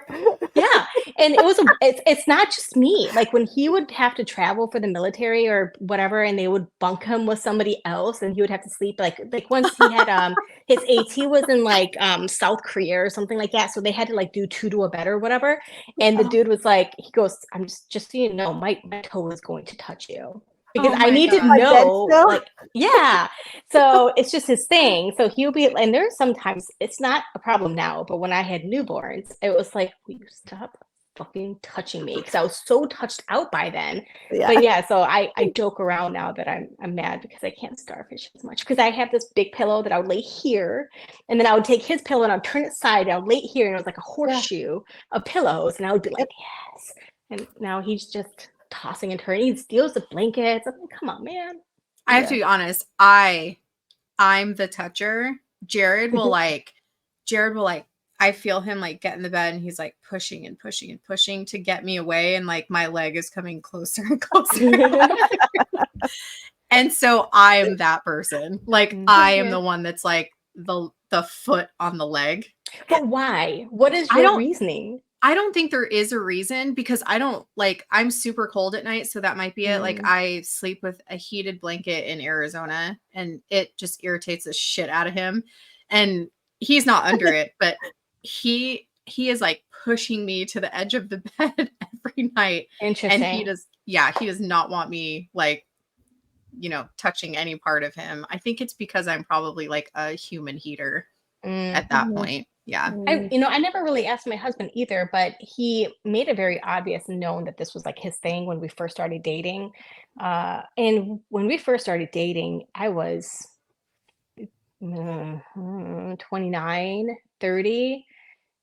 Yeah, and it's not just me. Like when he would have to travel for the military or whatever, and they would bunk him with somebody else, and he would have to sleep. Like once he had his AT was in like South Korea or something like that, so they had to like do 2 to a bed or whatever. And the dude was like, he goes, "I'm just so you know, my toe is going to touch you." Because I need to know, like, yeah. So it's just his thing. So he'll be, and there's sometimes it's not a problem now, but when I had newborns, it was like, will you stop fucking touching me? Because I was so touched out by then. Yeah. But yeah, so I joke around now that I'm mad because I can't starfish as much because I have this big pillow that I would lay here, and then I would take his pillow and I'd turn it side, and I would lay it here, and it was like a horseshoe of pillows, and I would be like, yes. And now he's just tossing and turning. He steals the blankets. I'm like, come on, man. I have to be honest. I'm the toucher. Jared will like, I feel him like get in the bed, and he's like pushing and pushing and pushing to get me away. And like my leg is coming closer and closer. And so I am that person. Like I am the one that's like the foot on the leg. But why? What is your reasoning? I don't think there is a reason, because I'm super cold at night. So that might be it. Like I sleep with a heated blanket in Arizona, and it just irritates the shit out of him. And he's not under it, but he is like pushing me to the edge of the bed every night. Interesting. And he does not want me like, touching any part of him. I think it's because I'm probably like a human heater at that point. Yeah. I never really asked my husband either, but he made it very obvious and known that this was like his thing when we first started dating. And when we first started dating, I was 29, 30,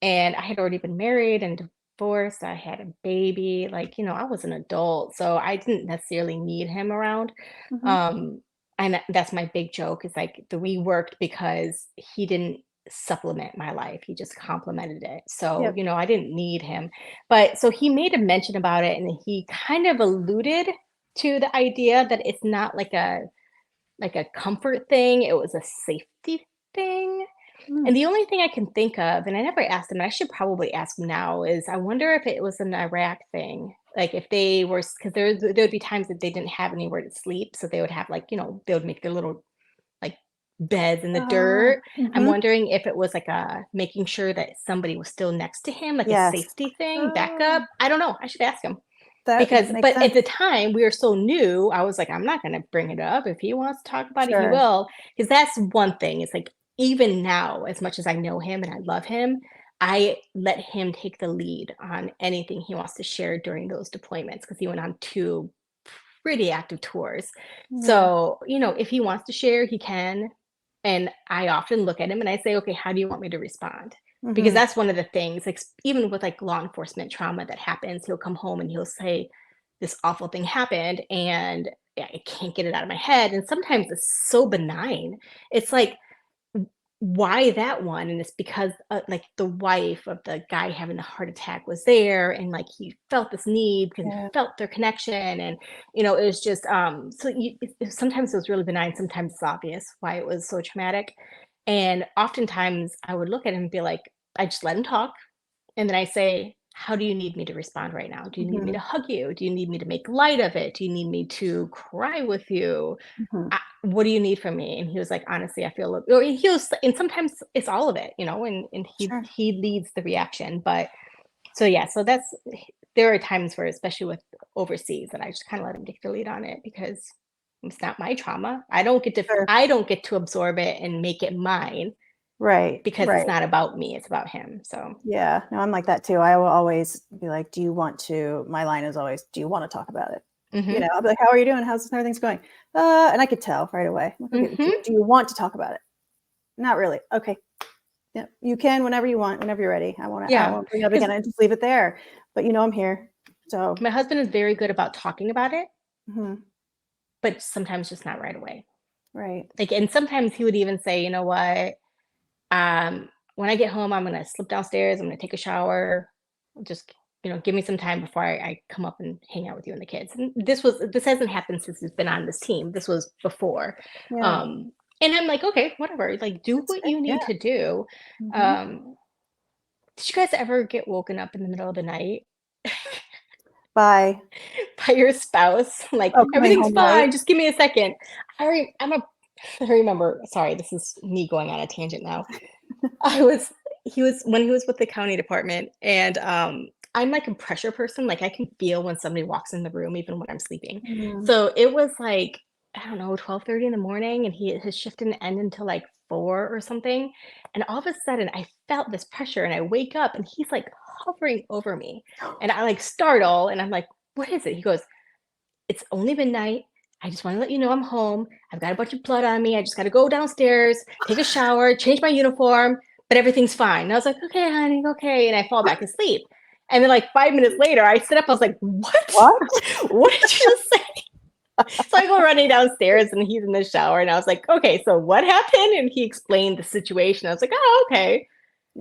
and I had already been married and divorced, I had a baby, like, I was an adult, so I didn't necessarily need him around. Mhm. Um, and that's my big joke is like the we worked because he didn't supplement my life. He just complemented it. So, Yep. I didn't need him. But so he made a mention about it and he kind of alluded to the idea that it's not like a comfort thing, it was a safety thing. Mm. And the only thing I can think of, and I never asked him, and I should probably ask him now, is I wonder if it was an Iraq thing. Like if they were, because there would be times that they didn't have anywhere to sleep, so they would have like, they would make their little like beds in the Oh, dirt. I'm mhm. wondering if it was like a making sure that somebody was still next to him, like a Yes. safety thing, backup. Oh, I don't know. I should ask him. that Because makes but at sense. the time, we were so new, I was like, "I'm not gonna bring it up. If he wants to talk about it, he Sure. will." Because that's one thing, it's like, even now, as much as I know him and I love him, I let him take the lead on anything he wants to share during those deployments. Because he went on 2 pretty active tours. Yeah. So, if he wants to share, he can, and I often look at him and I say, "Okay, how do you want me to respond?" Because Mhm. that's one of the things, like, even with, like, law enforcement trauma that happens, he'll come home and he'll say, "This awful thing happened, and I can't get it out of my head," and sometimes it's so benign. It's like, why that one? And it's because like the wife of the guy having the heart attack was there and like he felt this need because he Yeah. felt their connection and it was just so sometimes it was really benign, sometimes it's obvious why it was so traumatic. And oftentimes I would look at him and be like, I just let him talk, and then I say, how do you need me to respond right now? Do you need me to Mhm. hug you? Do you need me to make light of it? Do you need me to cry with you? Mhm. What do you need from me? And he was like, honestly, I feel, or he was, and sometimes it's all of it, and Sure. he leads the reaction. But so yeah, so there are times where, especially with overseas, that I just kind of let him take the lead on it because it's not my trauma. Sure. I don't get to absorb it and make it mine Right. because it's Right. not about me, it's about him. So Yeah. No, I'm like that too. I will always be like, "Do you want to?" My line is always, "Do you want to talk about it?" mhm, I'll be like, "How are you doing? How's everything's going?" And I could tell right away. I'm like, "Okay, mhm, do you want to talk about it?" Not really. Okay. Yeah, you can whenever you want, whenever you're ready. I yeah, won't bring it up because again. I just leave it there. But I'm here. So, my husband is very good about talking about it, mhm, but sometimes just not right away. right. Like, and sometimes he would even say, you know what? When I get home, I'm gonna slip downstairs. I'm gonna take a shower. Just give me some time before I come up and hang out with you and the kids. And this hasn't happened since he's been on this team. This was before, Yeah. um, and I'm like, okay, whatever. Like, do That's what great. you Yeah. need to do. Mhm. Um, did you guys ever get woken up in the middle of the night Bye. by your spouse? Like, Oh, coming everything's home late. fine. Just give me a second. I'm a. I remember. Sorry, this is me going on a tangent now. I was he was when he was with the county department, and, I'm like a pressure person, like, I can feel when somebody walks in the room even when I'm sleeping. Mhm. So, it was like, I don't know, 12:30 in the morning, and his shift didn't end until, like, 4 or something, and all of a sudden, I felt this pressure, and I wake up, and he's, like, hovering over me, and I, like, startle, and I'm like, "What is it?" He goes, "It's only midnight. I just wanna let you know I'm home. I've got a bunch of blood on me. I just gotta go downstairs, take a shower, change my uniform, but everything's fine." And I was like, "Okay, honey, okay." And I fall back asleep. And then like 5 minutes later, I sit up, I was like, "What? What? What did you just say?" So I go running downstairs and he's in the shower and I was like, "Okay, so what happened?" And he explained the situation. I was like, "Oh, okay."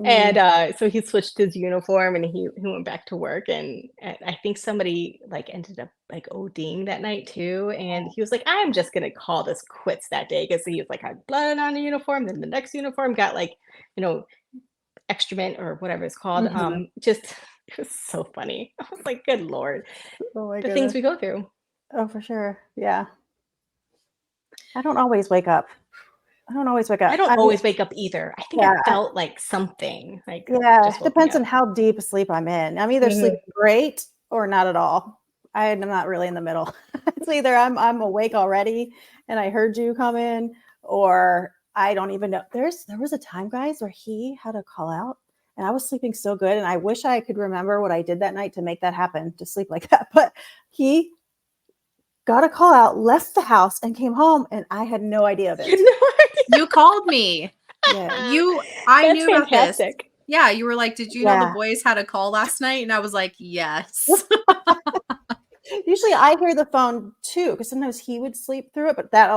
And, Mm. so he switched his uniform and he went back to work, and I think somebody, like, ended up, like, ODing that night too, and he was like, "I'm just gonna call this quits that day," because he was, like, had blood on the uniform, then the next uniform got, like, you know, excrement or whatever it's called, Mhm. just it was so funny. I was like, "Good lord." Oh my The things goodness. we go through. Oh, for sure. Yeah. I don't always wake up. I don't always wake I up. don't I mean, always wake up either. I think I yeah. felt like something, like, Yeah, just woke me depends on up. how deep a sleep I'm in. I'm either Mhm. sleeping great or not at all. I'm not really in the middle. It's either I'm awake already and I heard you come in, or I don't even know. There was a time, guys, where he had a call out and I was sleeping so good. And I wish I could remember what I did that night to make that happen, to sleep like that. But he got a call out, left the house, and came home, and I had no idea of You it. know? You called me. Yeah. I That's knew about this. fantastic. Yeah, you were like, "Did you know the Yeah. boys had a call last night?" And I was like, "Yes." Usually I hear the phone too, because sometimes he would sleep through it, but that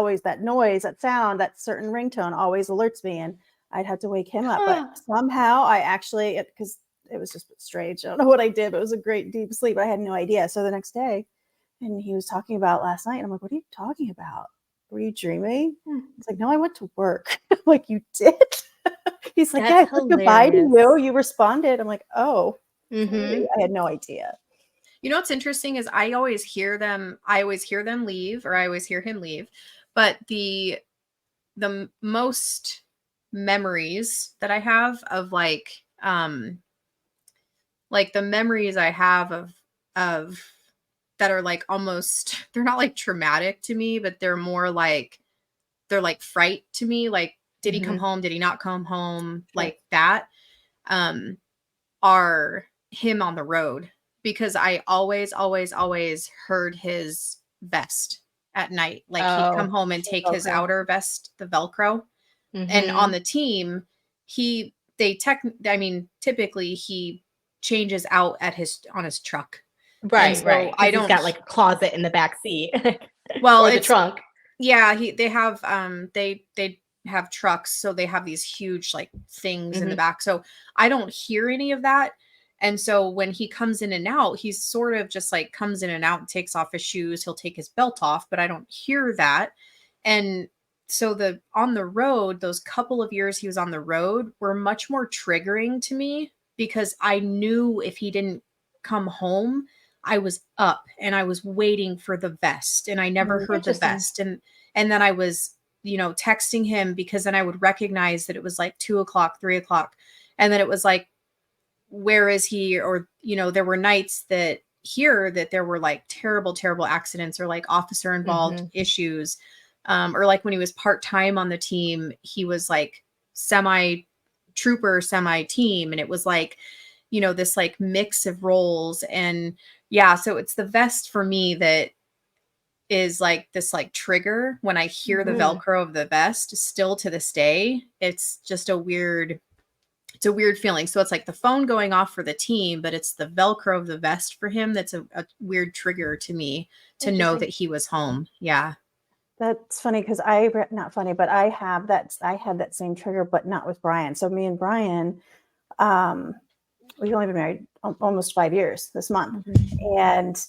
noise, that sound, that certain ringtone always alerts me, and I'd have to wake him up. But Huh. somehow I actually, because it was just strange. I don't know what I did, but it was a great deep sleep. I had no idea. So the next day, and he was talking about last night, and I'm like, "What are you talking about? Were you dreaming?" Hmm. He's like, "No, I went to work." I'm like, "You did?" He's like, "Yeah, That's I said goodbye to you. hilarious. You responded." I'm like, "Oh, Mm-hmm. sorry. I had no idea." You know what's interesting is I always hear them leave, or I always hear him leave, but the most memories that I have of like the memories I have of that are like almost they're not like traumatic to me, but they're like fright to me, like did he come Mm-hmm. home, did he not come home, Sure. like that, um are him on the road, because I always heard his vest at night. Like he'd come Oh. home and The take his Velcro. outer vest, the Velcro. And on Mm-hmm. the team, typically he changes out at his on his truck. And Right, so right. I Because he's don't got like a closet in the back seat well, or the it's trunk. yeah, they have trucks, so they have these huge like things in the Mm-hmm. back. So I don't hear any of that. And so when he comes in and out, he's sort of just like comes in and out and takes off his shoes, he'll take his belt off, but I don't hear that. And so the on the road, those couple of years he was on the road were much more triggering to me, because I knew if he didn't come home, I was up and I was waiting for the vest, and I never heard the Interesting. vest. And then I was, texting him, because then I would recognize that it was like 2 o'clock, 3 o'clock. And then it was like, where is he? Or, there were nights that there were like terrible, terrible accidents, or like officer involved Mm-hmm. issues. Or like when he was part-time on the team, he was like semi trooper, semi team. And it was like, this like mix of roles. And yeah, so it's the vest for me that is like this like trigger when I hear the Mm-hmm. Velcro of the vest. Still to this day, it's a weird feeling. So it's like the phone going off for the team, but it's the Velcro of the vest for him that's a weird trigger to me, to know Interesting. that he was home. Yeah. That's funny because not funny, but I had that same trigger, but not with Brian. So me and Brian, um, we've only been married almost 5 years this month, Mhm. and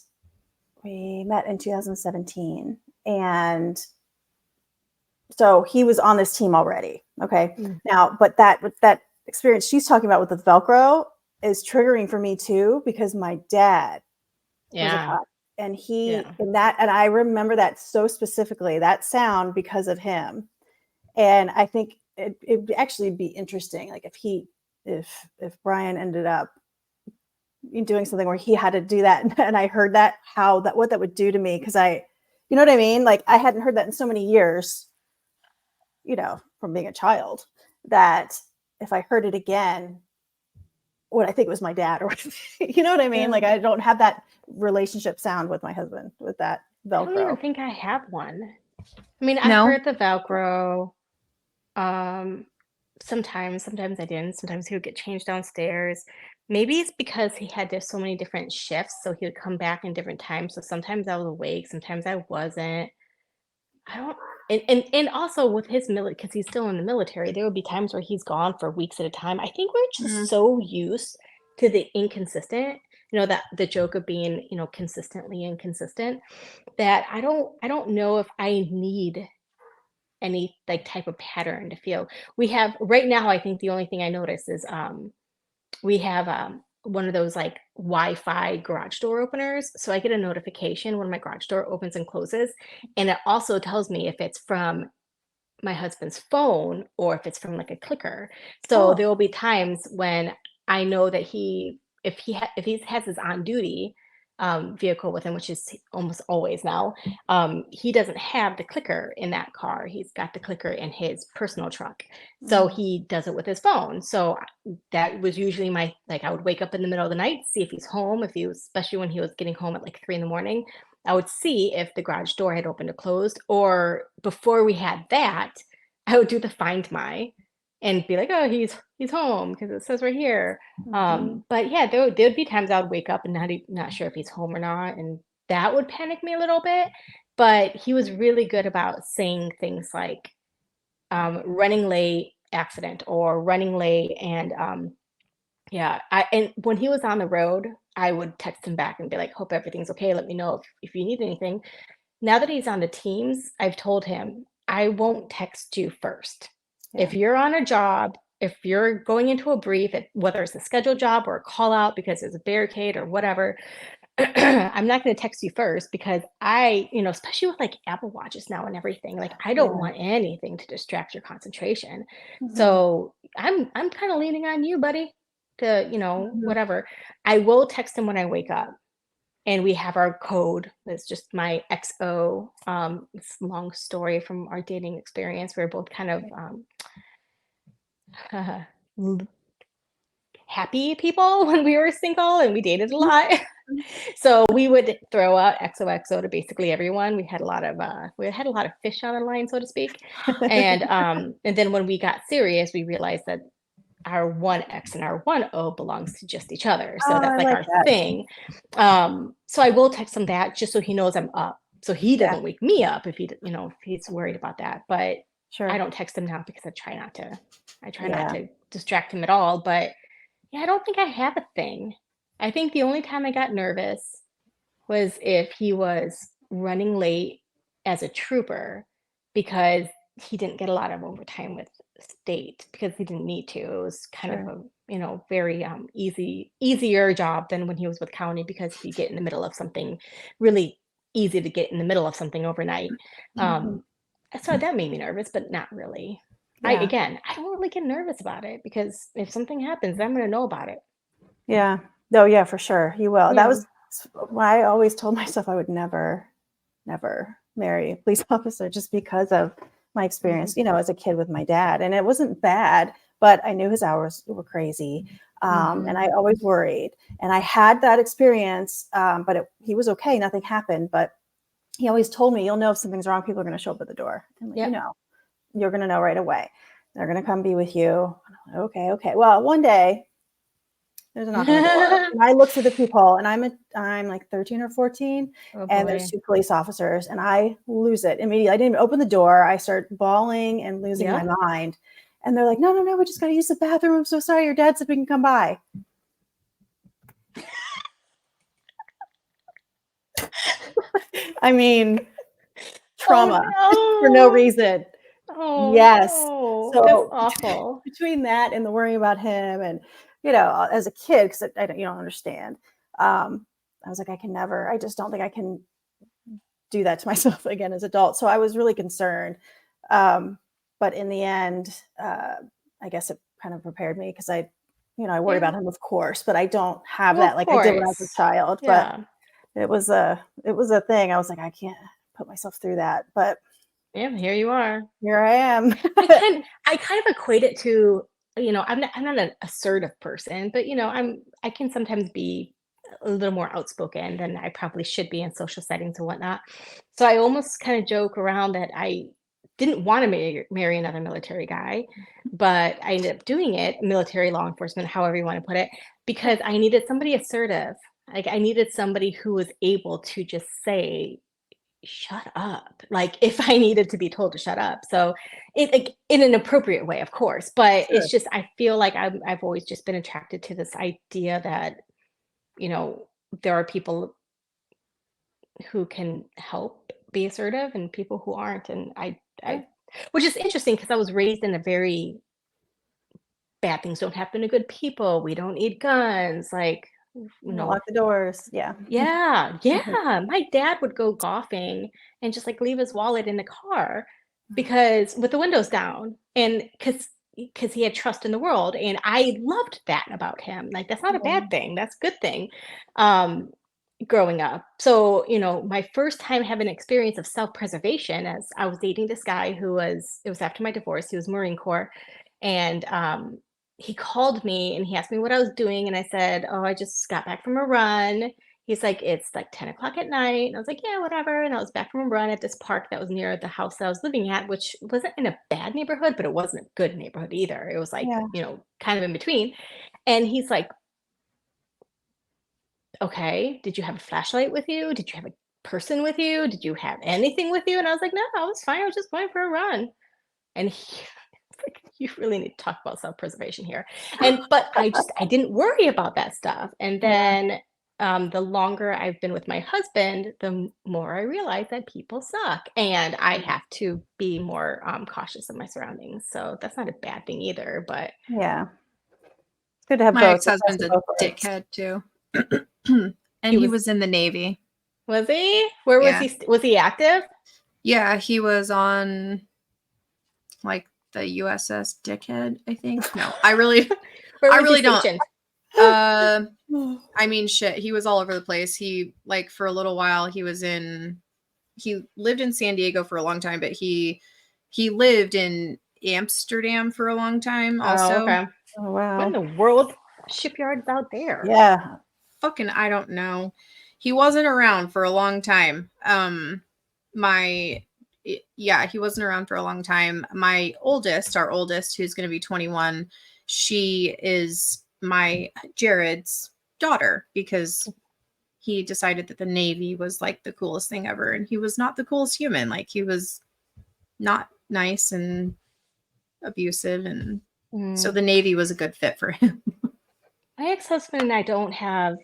we met in 2017, and so he was on this team already. Okay, Mm. now, but that experience she's talking about with the Velcro is triggering for me too, because my dad was a Yeah. cop, and Yeah. and I remember that so specifically, that sound, because of him. And I think it'd actually be interesting, like if Brian ended up doing something where he had to do that, and I heard that, what that would do to me, because you know what I mean, like I hadn't heard that in so many years, from being a child, that if I heard it again, would I think it was my dad, or you know what I mean? Yeah. Like I don't have that relationship sound with my husband with that I don't even Velcro. think I have one. I mean, I've No. heard the Velcro. Um, sometimes I didn't. Sometimes he would get changed downstairs. Maybe it's because he had just so many different shifts, so he would come back in different times. So sometimes I was awake, sometimes I wasn't. I don't. And also with his military, because he's still in the military, there would be times where he's gone for weeks at a time. I think we're just Mm. so used to the inconsistent, that the joke of being, consistently inconsistent, that I don't know if I need any like type of pattern to feel. We have right now, I think the only thing I notice is we have one of those like Wi-Fi garage door openers. So I get a notification when my garage door opens and closes. And it also tells me if it's from my husband's phone or if it's from like a clicker. So Oh, there will be times when I know that if he has his on duty vehicle with him, which is almost always now, he doesn't have the clicker in that car. He's got the clicker in his personal truck, so mm, he does it with his phone. So that was usually my like I would wake up in the middle of the night, see if he's home. If he was, especially when he was getting home at like 3 in the morning, I would see if the garage door had opened or closed, or before we had that, I would do the Find My. and be like, oh, he's home because it says right here. Mhm. But yeah, there would be times I would wake up and not sure if he's home or not, and that would panic me a little bit. But he was really good about saying things like, running late, accident, or running late, and yeah, and when he was on the road, I would text him back and be like, hope everything's okay. Let me know if you need anything. Now that he's on the teams, I've told him, I won't text you first. Yeah. If you're on a job, if you're going into a brief, whether it's a scheduled job or a call out because there's a barricade or whatever, I'm not going to text you first because especially with like Apple Watches now and everything, like I don't Yeah. want anything to distract your concentration. Mhm. So I'm kind of leaning on you, buddy, to, Mhm. whatever. I will text him when I wake up, and we have our code. It's just my XO. It's a long story from our dating experience. We are both kind of happy people when we were single, and we dated a lot. So we would throw out XOXO to basically everyone. We had a lot of fish on the line, so to speak. And then when we got serious, we realized that our one X and our one O belongs to just each other. So Oh, that's I like like our that. thing. So I will text him that just so he knows I'm up. So he Yeah, doesn't wake me up if he's worried about that. But I sure. don't text him now because I try not Yeah. to distract him at all. But yeah, I don't think I have a thing. I think the only time I got nervous was if he was running late as a trooper because he didn't get a lot of overtime with state because he didn't need to. It was kind of Sure. a, very easier job than when he was with county because if you get in the middle of something, really easy to get in the middle of something overnight. Mhm. Um, so that made me nervous, but not really. Yeah. I don't really get nervous about it because if something happens, I'm going to know about it. Yeah. No, yeah, for sure. You will. That Yeah. was why I always told myself I would never, never marry a police officer just because of my experience, as a kid with my dad. And it wasn't bad, but I knew his hours were crazy. And I Mhm. always worried. And I had that experience, but he was okay. Nothing happened. But he always told me, you'll know if something's wrong. People are going to show up at the door. And Yep. you're going to know right away. They're going to come be with you. Okay. Okay. Well, one day there's a knock on the door, and I look through the peephole, and I'm like 13 or 14, Oh and there's boy. 2 police officers, and I lose it immediately. I didn't even open the door. I start bawling and losing my Yep. mind, and they're like, "No, no, no, we just gotta use the bathroom. I'm so sorry. Your dad said we can come by." I mean, trauma for no Oh reason. no. Oh Yes. no. That's So awful. between that and the worrying about him, and as a kid, because I don't, you don't understand. I was like, I just don't think I can do that to myself again as adult. So I was really concerned. But in the end, I guess it kind of prepared me because I worry Yeah. about him, of course, but I don't have Well, that of like I did when I was a course. child. But Yeah. it was a thing. I was like, I can't put myself through that. But Yeah, here you are. here I am. I kind of equate it to, I'm not an assertive person, but I can sometimes be a little more outspoken than I probably should be in social settings and whatnot. So I almost kind of joke around that I didn't want to marry another military guy, but I ended up doing it, military law enforcement, however you want to put it, because I needed somebody assertive. Like I needed somebody who was able to just say, shut up, like if I needed to be told to shut up. So it, like, in an appropriate way, of course, but Sure. it's just I feel like I've always just been attracted to this idea that you know there are people who can help be assertive and people who aren't, and I Sure. which is interesting because I was raised in a very bad things don't happen to good people, we don't need guns, like, you know. Lock the doors. Yeah. Yeah, yeah. My dad would go golfing and just like leave his wallet in the car because with the windows down, and because he had trust in the world, and I loved that about him. Like that's not a Yeah. bad thing. That's a good thing. Um growing up. So, my first time having an experience of self-preservation as I was dating this guy it was after my divorce, he was Marine Corps, and he called me and he asked me what I was doing, and I said, "Oh, I just got back from a run." He's like, it's like 10 o'clock at night. And I was like, yeah, whatever. And I was back from a run at this park that was near the house that I was living at, which wasn't in a bad neighborhood, but it wasn't a good neighborhood either. It was like, Yeah. kind of in between. And he's like, okay, did you have a flashlight with you? Did you have a person with you? Did you have anything with you? And I was like, no, I was fine. I was just going for a run. And he, like, you really need to talk about self-preservation here. But I didn't worry about that stuff. And then the longer I've been with my husband, the more I realize that people suck, and I have to be more cautious of my surroundings. So that's not a bad thing either. But Yeah. It's good to have My both. ex-husband's a Both ways. dickhead too. And he was in the Navy. was he? Where was Yeah. he? Was he active? Yeah, he was on like the USS Dickhead, I think. No, I really Where was I really he don't. stationed? I mean, shit, he was all over the place. He, like, for a little while, he lived in San Diego for a long time, but he lived in Amsterdam for a long time also. Oh, okay. Oh, What in wow. the world? Shipyards out there. Yeah. Fucking, I don't know. He wasn't around for a long time. He wasn't around for a long time. Our oldest, who's going to be 21, she is Jared's daughter, because he decided that the Navy was like the coolest thing ever. And he was not the coolest human. Like, he was not nice and abusive. And so the Navy was a good fit for him. My ex-husband and I don't have,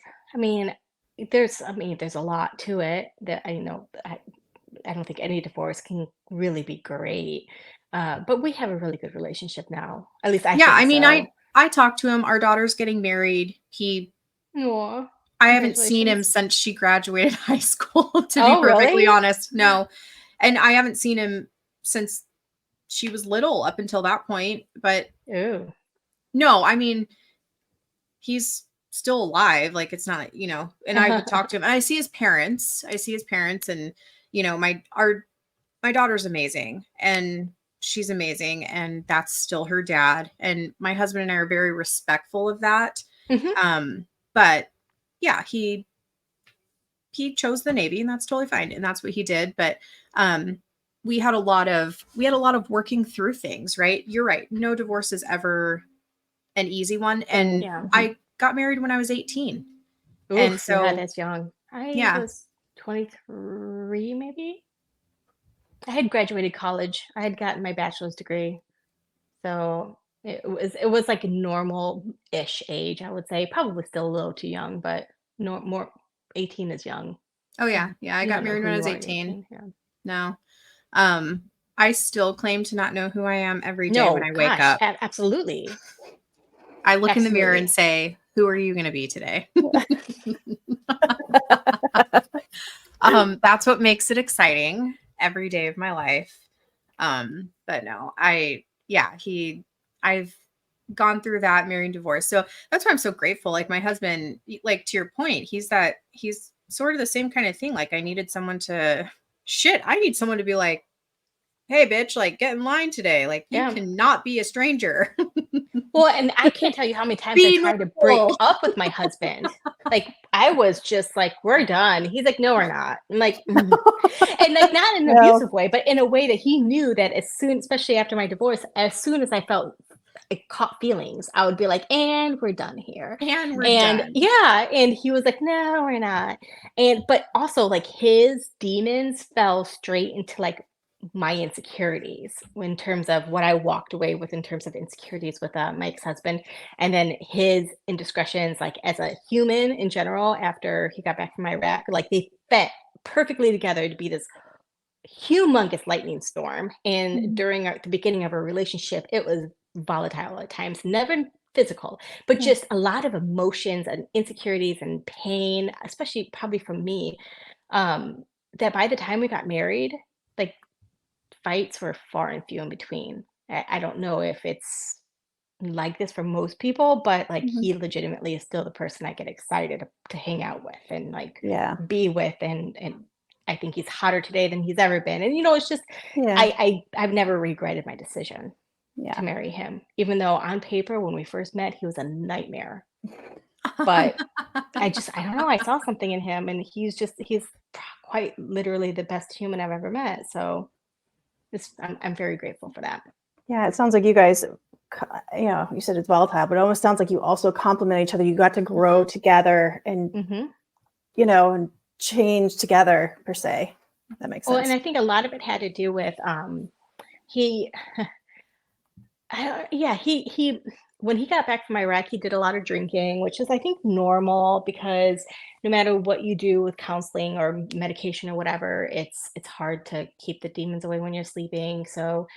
there's a lot to it that I don't think any divorce can really be great. But we have a really good relationship now. At least I think so. I talked to him. Our daughter's getting married. Aw, I haven't seen him congratulations. since she graduated high school, to be perfectly Really? honest. No. And I haven't seen him since she was little, up until that point. But Ooh. no, I mean, he's still alive. Like, it's not, and I would talk to him, and I see his parents. And, my daughter's amazing, and she's amazing, and that's still her dad. And my husband and I are very respectful of that. Mhm. But yeah, he chose the Navy, and that's totally fine. And that's what he did. But, we had a lot of working through things, right? You're right. No divorce is ever an easy one. And Yeah. I got married when I was 18. Oof, And so, yeah, that's young. I was 23, maybe. I had graduated college. I had gotten my bachelor's degree. So it was like a normal-ish age, I would say. Probably still a little too young, but more 18 is young. oh yeah. Yeah. I You got don't know married who when I you was are at 18. 18. Yeah. No. I still claim to not know who I am every day when No, I wake gosh, up. absolutely. I look in the mirror and Absolutely. say, who are you going to be today? That's what makes it exciting every day of my life. But no, I've gone through that, married, divorce. So that's why I'm so grateful. Like, my husband, like, to your point, he's sort of the same kind of thing. Like, I need someone to be like, hey bitch, like, get in line today. Like, you Yeah. cannot be a stranger. Well, and I can't tell you how many times I Be tried to break normal. up with my husband. Like, I was just like, we're done. He's like, no, we're not. I'm like, and like, not in an No. abusive way, but in a way that he knew that as soon, especially after my divorce, as soon as I felt caught feelings, I would be like, and we're done here. And we're And done. yeah, and he was like, no, we're not. But also, like, his demons fell straight into like my insecurities in terms of what I walked away with in terms of insecurities with my ex-husband, and then his indiscretions, like, as a human in general, after he got back from Iraq, like, they fit perfectly together to be this humongous lightning storm. And during the beginning of our relationship, it was volatile at times, never physical, but just a lot of emotions and insecurities and pain, especially probably from me, that by the time we got married, like, fights were far and few in between. I don't know if it's like this for most people, but like, he legitimately is still the person I get excited to hang out with and like Yeah. be with, and I think he's hotter today than he's ever been. And it's just Yeah. I've never regretted my decision to Yeah. marry him, even though on paper when we first met he was a nightmare. But I don't know, I saw something in him, and he's quite literally the best human I've ever met, so I'm very grateful for that. Yeah, it sounds like you guys, you said it's volatile, but it almost sounds like you also complement each other. You got to grow together and, Mhm. and change together per se. That makes Well, and sense. I think a lot of it had to do with, he he when he got back from Iraq, he did a lot of drinking, which is, I think, normal because no matter what you do with counseling or medication or whatever, it's hard to keep the demons away when you're sleeping. So,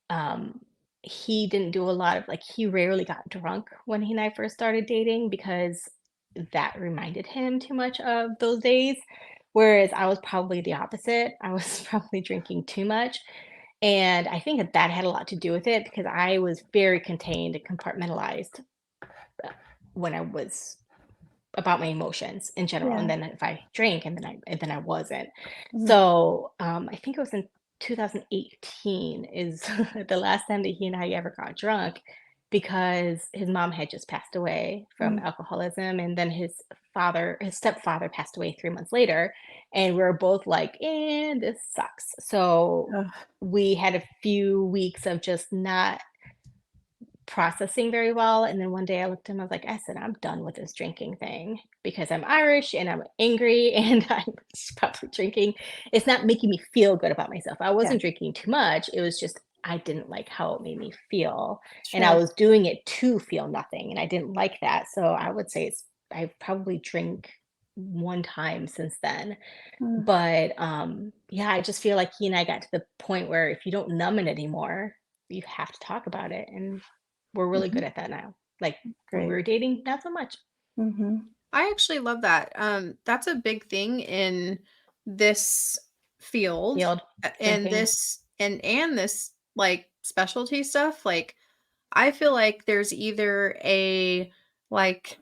um, he didn't do a lot of he rarely got drunk when he and I first started dating because that reminded him too much of those days. Whereas I was probably the opposite. I was probably drinking too much. And I think that that had a lot to do with it because I was very contained and compartmentalized when I was about my emotions in general. And Yeah. then if I drank and then I wasn't. Mhm. So I think it was in 2018 is the last time that he and I ever got drunk because his mom had just passed away from Mm. alcoholism, and then his stepfather passed away 3 months later, and we were both like, this sucks. So Ugh. we had a few weeks of just not processing very well. And then one day I looked at him, I was like, I said, I'm done with this drinking thing because I'm Irish and I'm angry and I'm probably drinking. It's not making me feel good about myself. I Yeah, wasn't drinking too much. It was just, I didn't like how it made me feel. And I sure. was doing it to feel nothing. And I didn't like that. So I would say I probably drink one time since then. Mm. But yeah, I just feel like he and I got to the point where if you don't numb it anymore, you have to talk about it. And we're really good Mhm. at that now. Like when we Great. were dating, not so much. Mhm. I actually love that. That's a big thing in this field, Field and drinking. this and this like specialty stuff. Like I feel like there's either a like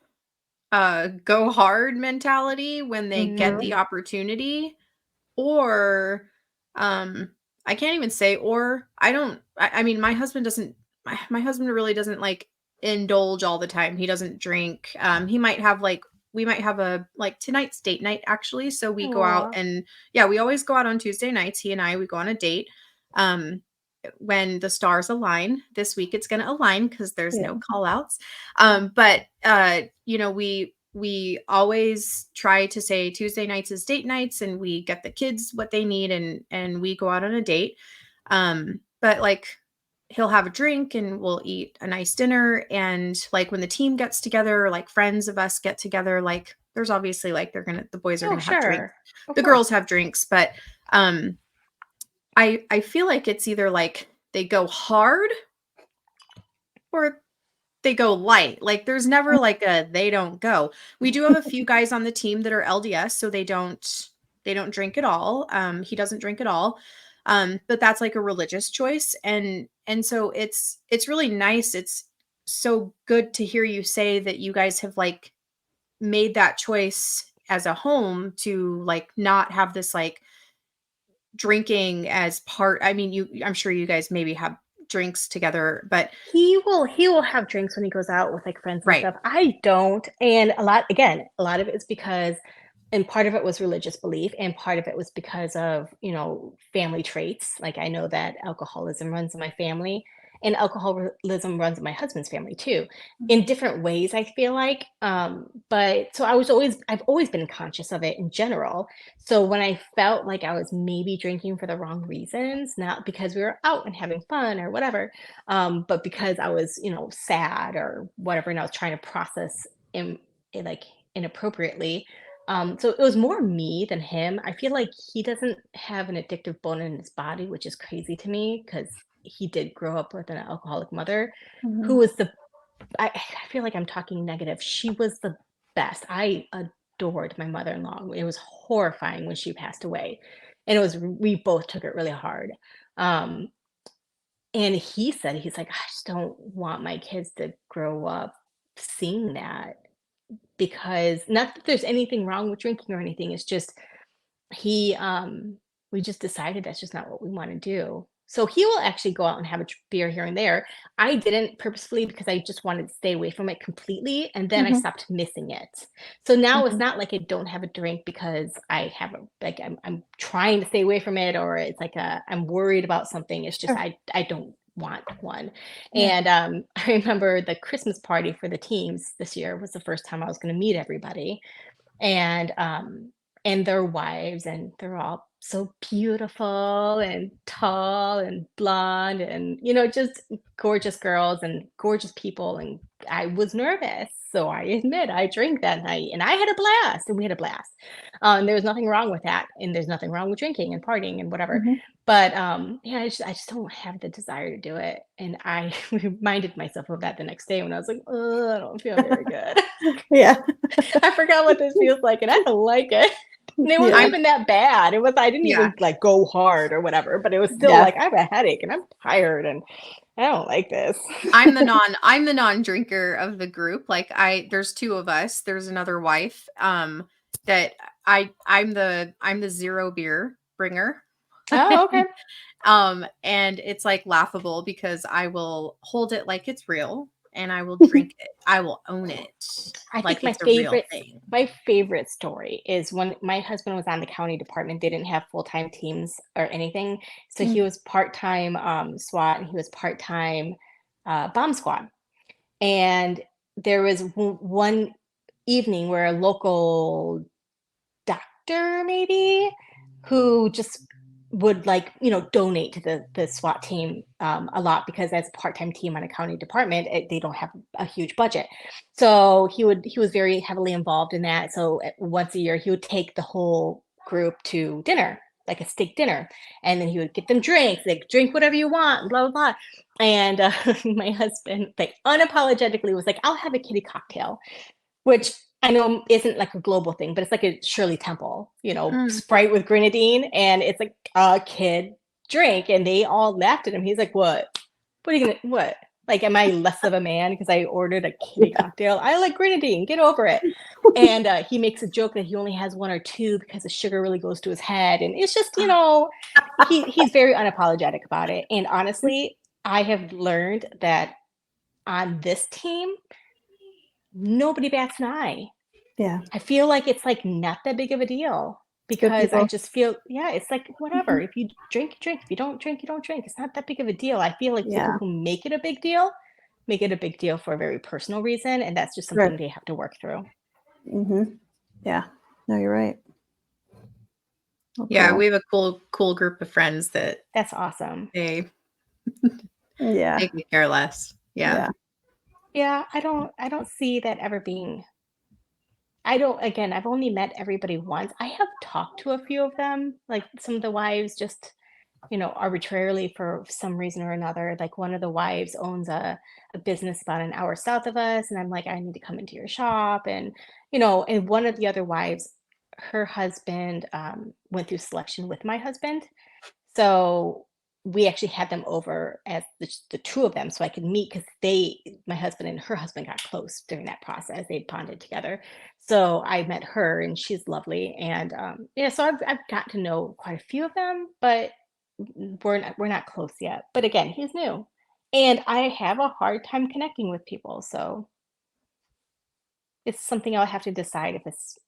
go hard mentality when they get Mhm. the opportunity, or um I can't even say, or I don't I mean my husband doesn't, my husband really doesn't like indulge all the time. He doesn't drink. He might have like, we might have a like tonight's date night actually. So we go out Aw. and yeah, we always go out on Tuesday nights. He and I, we go on a date. Um when the stars align. This week it's going to align because there's no Yeah. call outs. But we always try to say Tuesday nights is date nights, and we get the kids what they need, and we go out on a date. But like he'll have a drink and we'll eat a nice dinner, and like when the team gets together, or like friends of us get together, like there's obviously like the boys are Oh, gonna have drinks. sure. Of The course. girls have drinks, but um I feel like it's either like they go hard or they go light. Like there's never like a they don't go. We do have a few guys on the team that are LDS, so they don't drink at all. He doesn't drink at all. But that's like a religious choice, and so it's really nice. It's so good to hear you say that you guys have like made that choice as a home to like not have this like drinking as part. I mean, I'm sure you guys maybe have drinks together, but He will have drinks when he goes out with like friends and right. stuff. I don't. And a lot of it is because and part of it was religious belief and part of it was because of, family traits. Like I know that alcoholism runs in my family and alcoholism runs in my husband's family too, in different ways, I feel like. But so I've always been conscious of it in general. So when I felt like I was maybe drinking for the wrong reasons, not because we were out and having fun or whatever, but because I was, sad or whatever, and I was trying to process like inappropriately. So it was more me than him. I feel like he doesn't have an addictive bone in his body, which is crazy to me because he did grow up with an alcoholic mother who Mhm. was I feel like I'm talking negative. She was the best. I adored my mother-in-law. It was horrifying when she passed away. And we both took it really hard. Um, and he said, he's like, I just don't want my kids to grow up seeing that because not that there's anything wrong with drinking or anything. It's just he we just decided that's just not what we want to do. So he will actually go out and have a beer here and there. I didn't purposefully because I just wanted to stay away from it completely. And then I Mhm. stopped missing it. So now it's Mhm. not like I don't have a drink because I have I'm trying to stay away from it, or it's like I'm worried about something. It's just Sure. I don't want one. Yeah. And I remember the Christmas party for the teams this year was the first time I was going to meet everybody, and their wives, and they're all so beautiful and tall and blonde and just gorgeous girls and gorgeous people, and I was nervous, so I admit I drank that night and I had a blast, and we had a blast. There was nothing wrong with that, and there's nothing wrong with drinking and partying and whatever, Mhm. but yeah, I just don't have the desire to do it, and I reminded myself of that the next day when I was like, oh, I don't feel very good. Yeah. I forgot what this feels like, and I don't like it. And it wasn't Yeah. I'm even that bad. I didn't yeah. even like go hard or whatever, but it was still Yeah. like I have a headache and I'm tired and I don't like this. I'm the non-drinker of the group. Like there's two of us. There's another wife. That I'm the zero beer bringer. Oh, okay. And it's like laughable because I will hold it like it's real and I will drink it. I will own it I like think it's a real thing. my favorite story is when my husband was on the county department. They didn't have full-time teams or anything. So he Mm. was part-time SWAT, and he was part-time bomb squad. And there was one evening where a local doctor maybe who just would donate to the SWAT team a lot, because as a part-time team on a county department, they don't have a huge budget. So he was very heavily involved in that. So once a year he would take the whole group to dinner, like a steak dinner, and then he would get them drinks, like drink whatever you want, blah blah blah. And my husband like unapologetically was like, I'll have a kitty cocktail, which I know isn't like a global thing, but it's like a Shirley Temple, Mm. Sprite with grenadine, and it's like a kid drink, and they all laughed at him. He's like, "What? What are you gonna what? Like, am I less of a man because I ordered a kitty Yeah. cocktail? I like grenadine. Get over it." And he makes a joke that he only has one or two because the sugar really goes to his head, and it's just he's very unapologetic about it. And honestly, I have learned that on this team, nobody bats an eye. Yeah. I feel like it's like not that big of a deal, Good because I people. just feel, yeah, it's like whatever. Mhm. If you drink, you drink. If you don't drink, you don't drink. It's not that big of a deal. I feel like people Yeah. who make it a big deal make it a big deal for a very personal reason, and that's just Right. something they have to work through. Mhm. Yeah. No, you're right. Oh, Yeah, cool. we have a cool group of friends that That's awesome. they Yeah. could care less. Yeah. Yeah. Yeah, I don't see that ever being. I don't, again, I've only met everybody once. I have talked to a few of them, like some of the wives just arbitrarily for some reason or another. Like one of the wives owns a business about an hour south of us. And I'm like, I need to come into your shop. And one of the other wives, her husband went through selection with my husband. So we actually had them over as the two of them so I could meet, because my husband and her husband got close during that process. They bonded together. So I met her and she's lovely. And yeah, so I've got to know quite a few of them, but we're not close yet. But again, he's new. And I have a hard time connecting with people. So it's something I'll have to decide if it's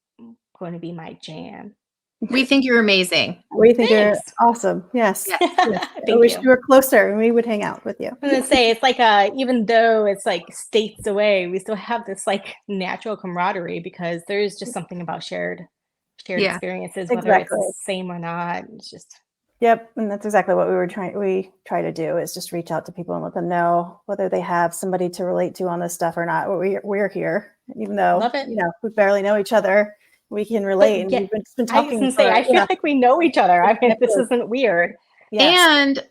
going to be my jam. We think you're amazing. We think you're Thanks. awesome. Yes. Yeah. Yes. I Thank wish you. you were closer and we would hang out with you. I'm gonna say it's like even though it's like states away, we still have this like natural camaraderie, because there's just something about shared Yeah. experiences, whether it's Exactly. the same or not. It's just Yep. And that's exactly what we try to do, is just reach out to people and let them know whether they have somebody to relate to on this stuff or not. We're here, even though, love it. we barely know each other. We can relate, But and yeah, we've been I was talking gonna say, for, I feel like we know each other. I mean, this exactly. isn't weird. Yes. And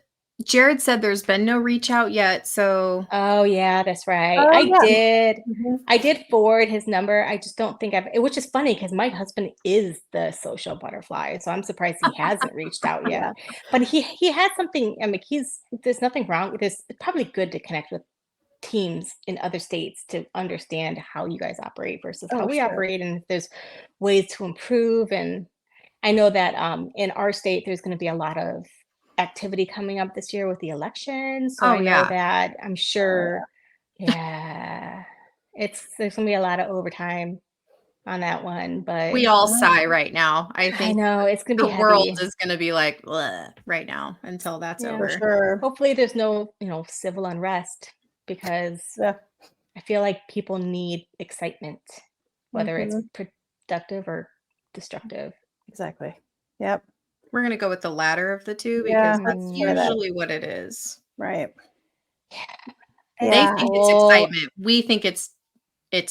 Jared said there's been no reach out yet. So Oh yeah, that's right. Oh, I yeah. did. Mhm. I did forward his number. I just don't think which is funny because my husband is the social butterfly, so I'm surprised he hasn't reached out Yeah. yet. But he has something. I mean, there's nothing wrong with this. It's probably good to connect with teams in other states to understand how you guys operate versus how Oh, we sure. operate, and if there's ways to improve. And I know that in our state, there's going to be a lot of activity coming up this year with the election. So Oh, I know yeah. that I'm sure, yeah, there's gonna be a lot of overtime on that one, but We all sigh right now. I I think know it's gonna the be world heavy. is gonna be like, "Bleh," right now until that's Yeah. For over. sure. Hopefully there's no, civil unrest because Yeah. I feel like people need excitement, whether it's Mhm. productive or destructive. Exactly. Yep. We're gonna go with the latter of the two Yeah, because that's let's try that. usually what it is. Right. And They Yeah. think it's well, excitement. We think it's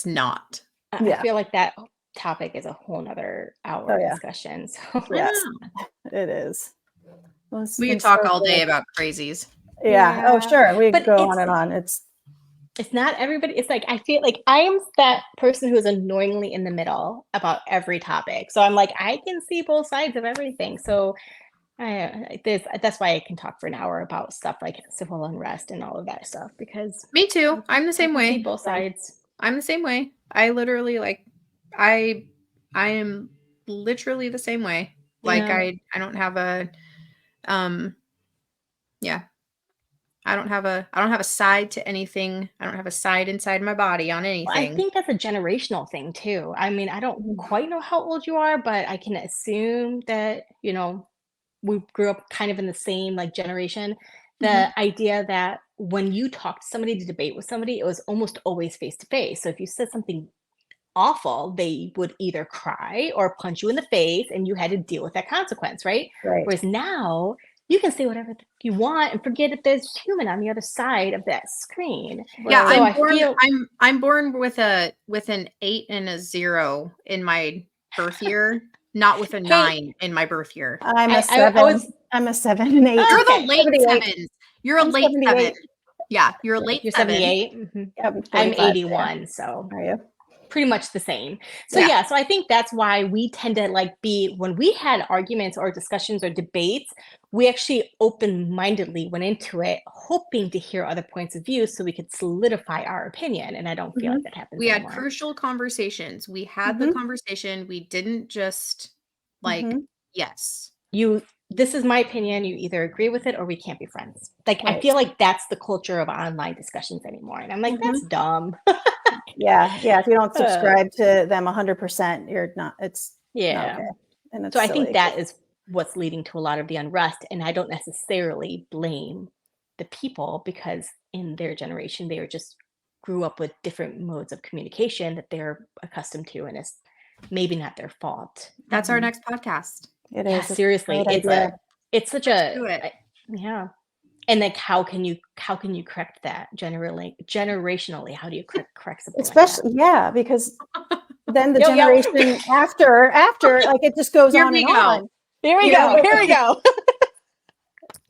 not. I Yeah. feel like that topic is a whole nother hour Oh, of yeah. discussion. So I Yes, know. it is. Well, this has We been could talk so all day good. about crazies. Yeah. Oh, yeah, sure. We but could go on and on. it's not everybody. It's like I feel like I am that person who is annoyingly in the middle about every topic. So I'm like I can see both sides of everything. So that's why I can talk for an hour about stuff like civil unrest and all of that stuff because Me too. I'm the I same can see way. both sides. I'm the same way. I literally I I am literally the same way. Like Yeah. I don't have a yeah. I don't have a side to anything. I don't have a side inside my body on Well, I anything. think that's a generational thing too. I mean, I don't Mhm. quite know how old you are, but I can assume that, we grew up kind of in the same like generation. Mhm. The idea that when you talk to somebody to debate with somebody, it was almost always face to face. So if you said something awful, they would either cry or punch you in the face and you had to deal with that consequence, right? Right. Whereas now you can say whatever you want and forget if there's human on the other side of that screen. Yeah, Right. So I'm I born feel I'm born with an 8 and a 0 in my birth year, not with a hey, 9 in my birth year. I'm a I 7. was I'm a 7 and 8. oh, You're the okay. late 78. 7s. You're a I'm late 7. 78. Yeah, you're a Right. late You're 7. 78. Yeah, I'm I'm 45 today. 81, so Are you? pretty much the same. So Yeah. yeah, so I think that's why we tend to like be when we had arguments or discussions or debates, we actually open-mindedly went into it hoping to hear other points of view so we could solidify our opinion. And I don't feel like Mhm. that happens We had anymore. crucial conversations. We had the Mhm. conversation. We didn't just like, Mhm. yes. This is my opinion. You either agree with it or we can't be friends. Like I Right. feel like that's the culture of online discussions anymore. And I'm like, that's Mhm. dumb. Yeah. Yeah. If you don't Uh, subscribe to them 100%, it's not yeah. okay. And So it's I think silly. that is what's leading to a lot of the unrest. And I don't necessarily blame the people because in their generation, they were just grew up with different modes of communication that they're accustomed to. And it's maybe not their fault. That's our Mhm. next podcast. It Yeah, is. It's a seriously. great idea. It's such Let's do it. yeah. And like how can you correct that generationally? How do you correct something like that? Especially, yeah, because then the Yo, yo. generation after, like it just goes Here on we and go. on. Here we You know, go. like Here we go.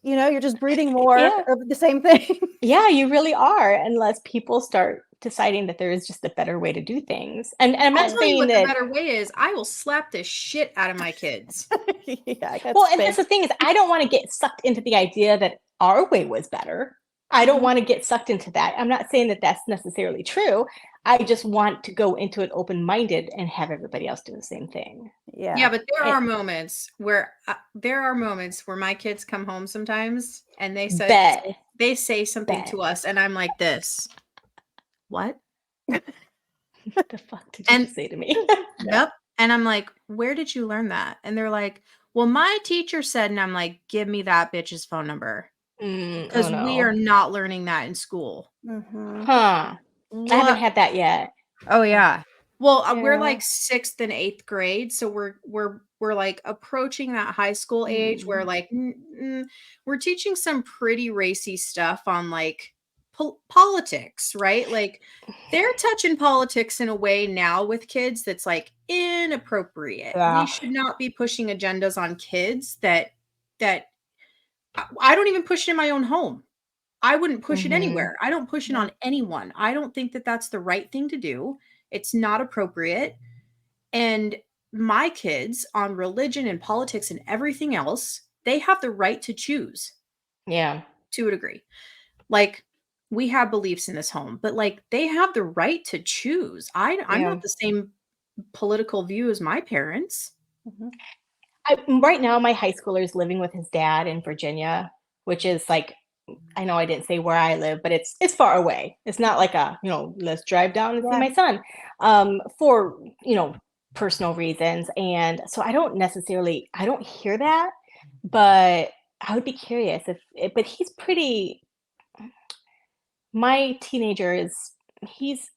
you're just breeding more Yeah. of the same thing. Yeah, you really are, unless people start deciding that there is just a better way to do things. And I'm I'll not tell you saying what the that, better way is. I will slap the shit out of my kids. Yeah, I got well, and that's spanked. the thing is I don't want to get sucked into the idea that our way was better. I don't Mhm. want to get sucked into that. I'm not saying that that's necessarily true. I just want to go into it open-minded and have everybody else do the same thing. Yeah, Yeah. but there And are moments where my kids come home sometimes and bet, they say something bet. to us and I'm like this. What? The fuck did you And just say to me? yep. And I'm like, where did you learn that? And they're like, well, my teacher said, and I'm like, give me that bitch's phone number. Oh Because we are no. not learning that in school. Mhm. Huh. I haven't What? had that yet. Oh yeah. Well, we're Yeah. like 6th and 8th grade, so we're like approaching that high school age where like we're teaching some pretty racy stuff on like politics, right? Like they're touching politics in a way now with kids that's like inappropriate. We Yeah. should not be pushing agendas on kids that I don't even push it in my own home. I wouldn't push it Mhm. anywhere. I don't push it Yeah. on anyone. I don't think that that's the right thing to do. It's not appropriate. And my kids on religion and politics and everything else, they have the right to choose Yeah. to a degree. Like we have beliefs in this home, but like they have the right to choose. I'm Yeah. not the same political view as my parents. Mhm. Right now, my high schooler is living with his dad in Virginia, which is like, I know I didn't say where I live, but it's far away. It's not like let's drive down and see my son, for personal reasons. And so I don't hear that, but I would be curious but he's pretty. My teenager he's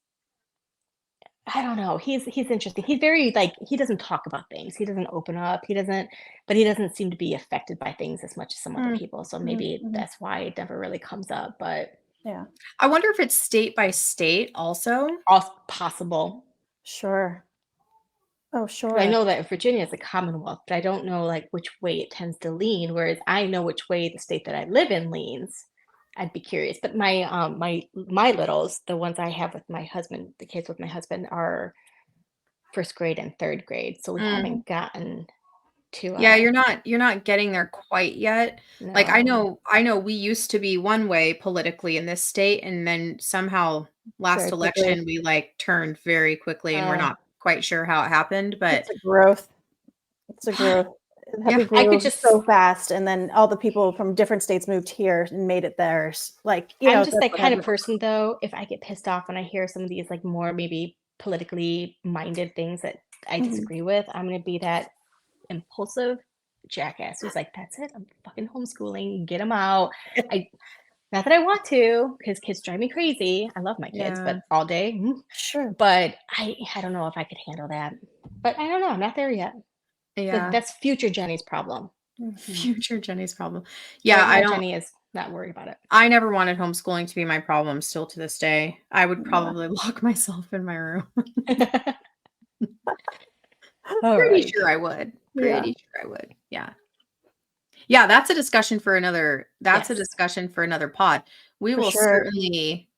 I don't know. He's interesting. He's very like he doesn't talk about things. He doesn't open up. But he doesn't seem to be affected by things as much as some other Mm, people. So mhm, maybe mhm. that's why it never really comes up. But Yeah, I wonder if it's state by state also. all possible. sure. Oh, 'Cause I sure. know that Virginia is a commonwealth, but I don't know like which way it tends to lean. Whereas I know which way the state that I live in leans. I'd be curious. But my littles, the ones I have with my husband, the kids with my husband, are first grade and third grade. So we Mm. haven't gotten to Yeah, you're not getting there quite yet. Like no. I know we used to be one way politically in this state, and then somehow last Very quickly. election we like turned very quickly, and we're Uh, not quite sure how it happened, but It's a growth. It's a growth. yeah. We I could grew just so fast, and then all the people from different states moved here and made it theirs. Like, I'm just that's that what kind of happened. person though, if I get pissed off when I hear some of these like more maybe politically minded things that I Mhm. disagree with, I'm gonna be that impulsive jackass who's like, that's it, I'm fucking homeschooling, get them out. I Not that I want to, because kids drive me crazy. I love my kids, Yeah. but all day. Sure. But I don't know if I could handle that. But I don't know, I'm not there yet. Yeah. That's future Jenny's problem. Mhm. Future Jenny's problem. Yeah, Right now, Jenny is not worried about it. I never wanted homeschooling to be my problem still to this day. I would Yeah. probably lock myself in my room. All Pretty right. sure I would. Yeah. Pretty sure I would. Yeah. Yeah, that's a discussion for Yes. pod. We For will sure. certainly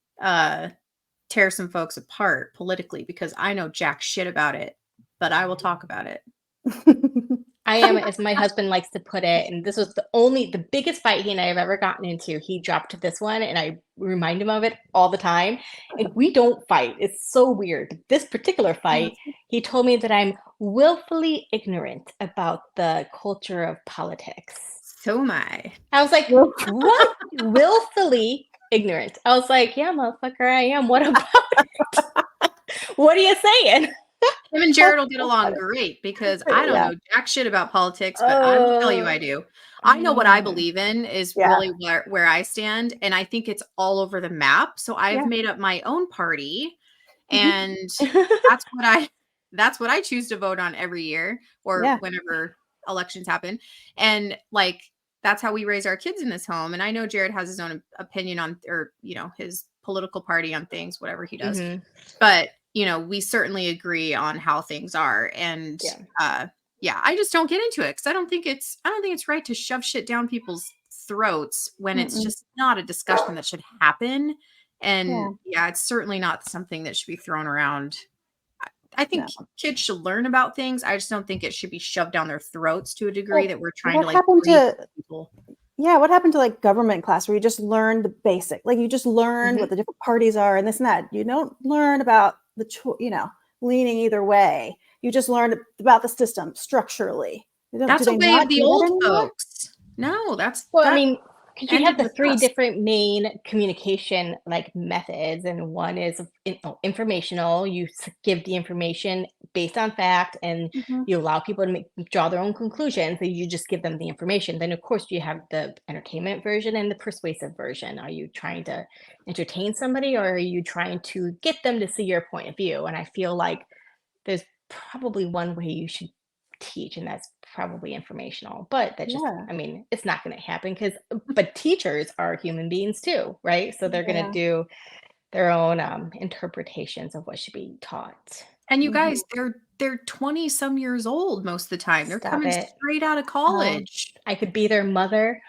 tear some folks apart politically because I know jack shit about it, but I will talk about it. I am, as my husband likes to put it, and this was the biggest fight he and I have ever gotten into. He dropped this one, and I remind him of it all the time. And we don't fight. It's so weird. But this particular fight, he told me that I'm willfully ignorant about the culture of politics. So am I. I was like, Well, what? Willfully ignorant. I was like, yeah, motherfucker, I am. What about it? What are you saying? Him and Jared will get along great because I don't Yeah. know jack shit about politics, but I will tell you I do. I know what I believe in is Yeah. really where I stand, and I think it's all over the map. So I've Yeah. made up my own party, Mhm. and that's what I choose to vote on every year or Yeah. whenever elections happen. And like that's how we raise our kids in this home. And I know Jared has his own opinion on or his political party on things, whatever he does. Mhm. But we certainly agree on how things are. And Yeah. yeah, I just don't get into it because I don't think it's right to shove shit down people's throats when it's Mm-mm. just not a discussion that should happen. Yeah. And yeah, it's certainly not something that should be thrown around. I think No. kids should learn about things. I just don't think it should be shoved down their throats to a degree Well, that we're trying what to like happened breed to people. what happened to like government class where you just learn the basic, like you just learn Mhm. what the different parties are and this and that. You don't learn about leaning either way. You just learn about the system structurally. Do That's a they way of not the do that old anymore? folks. No, Well, I that mean, because you ended have the with three us. different main communication like methods, and one is informational. You give the information based on fact, and Mhm. you allow people to draw their own conclusions. And you just give them the information. Then, of course, you have the entertainment version and the persuasive version. Are you trying to entertain somebody, or are you trying to get them to see your point of view? And I feel like there's probably one way you should teach, and that's probably informational. But that just, Yeah. I mean, it's not going to happen but teachers are human beings too, right? So they're going to Yeah. do their own interpretations of what should be taught. And you Mhm. guys, they're 20 some years old most of the time. They're Stop coming it. straight out of college. I could be their mother.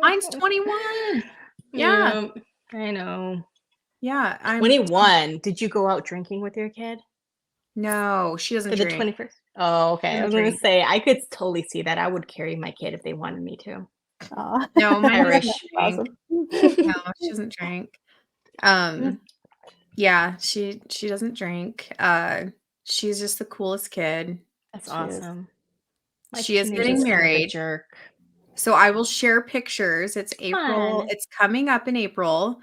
Mine's 21. Yeah. Yeah, I know. Yeah. 21. Did you go out drinking with your kid No, she doesn't for the drink. 21st? Oh, She okay. I doesn't was going to drink. say, I could totally see that. I would carry my kid if they wanted me to. Aw. No, mine doesn't Irish. That's drink. awesome. No, she doesn't drink. Yeah, she doesn't drink. She's just the coolest kid. That's She is. awesome. My She is teenager's getting kind of a married. jerk. So I will share pictures. It's April. Fun. It's coming up in April.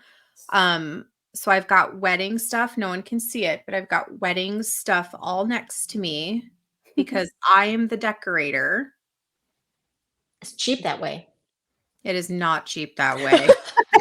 So I've got wedding stuff. No one can see it, but I've got wedding stuff all next to me because I am the decorator. It's cheap that way. It is not cheap that way.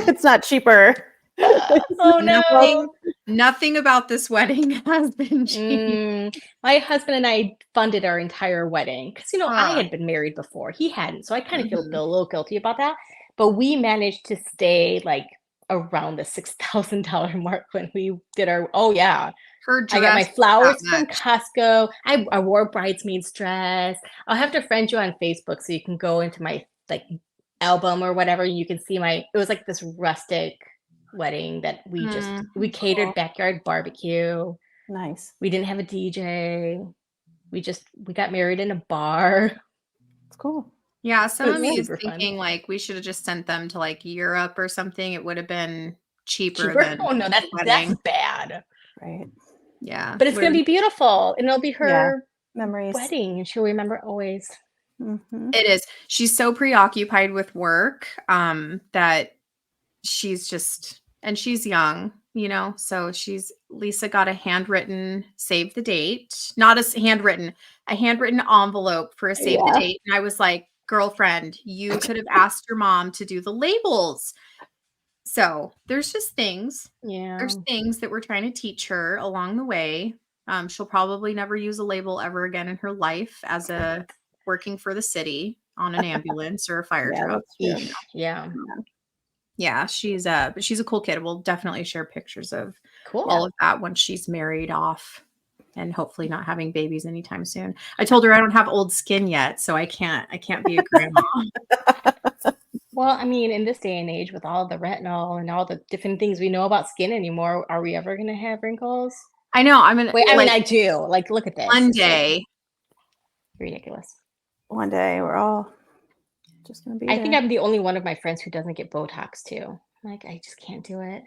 It's not cheaper. Oh no. Nothing about this wedding has been cheap. My husband and I funded our entire wedding because I Ah. had been married before. He hadn't, so I kind of feel Mhm. a little guilty about that. But we managed to stay like around the $6,000 mark when we did our. Oh yeah, Her I got my dress flowers that from much. Costco. I wore a bridesmaid's dress. I'll have to friend you on Facebook so you can go into my like album or whatever. And you can see it was like this rustic wedding that we catered Cool. backyard barbecue. Nice. We didn't have a DJ. We got married in a bar. It's cool. Yeah, some of me is super fun. thinking like we should have just sent them to like Europe or something. It would have been cheaper Cheaper? than Oh no, that's wedding. bad. Right. Yeah. But it's gonna be beautiful, and it'll be her Memories. wedding, and she'll remember always. Mm-hmm. It is. She's so preoccupied with work that she's just, and she's young, so Lisa got a handwritten save the date, not a handwritten envelope for a save the date. And I was like, girlfriend, you could have asked your mom to do the labels. So there's just things. Yeah. There's things that we're trying to teach her along the way. She'll probably never use a label ever again in her life as a working for the city on an ambulance or a fire truck. That's true. Yeah. Yeah, she's a cool kid. We'll definitely share pictures of Cool. all of that once she's married off and hopefully not having babies anytime soon. I told her I don't have old skin yet, so I can't be a grandma. Well, I mean, in this day and age, with all the retinol and all the different things we know about skin anymore, are we ever going to have wrinkles? I know. I mean, I do. Like, look at this. One day. Ridiculous. One day we're all just going to be I think I'm the only one of my friends who doesn't get Botox too. Like, I just can't do it.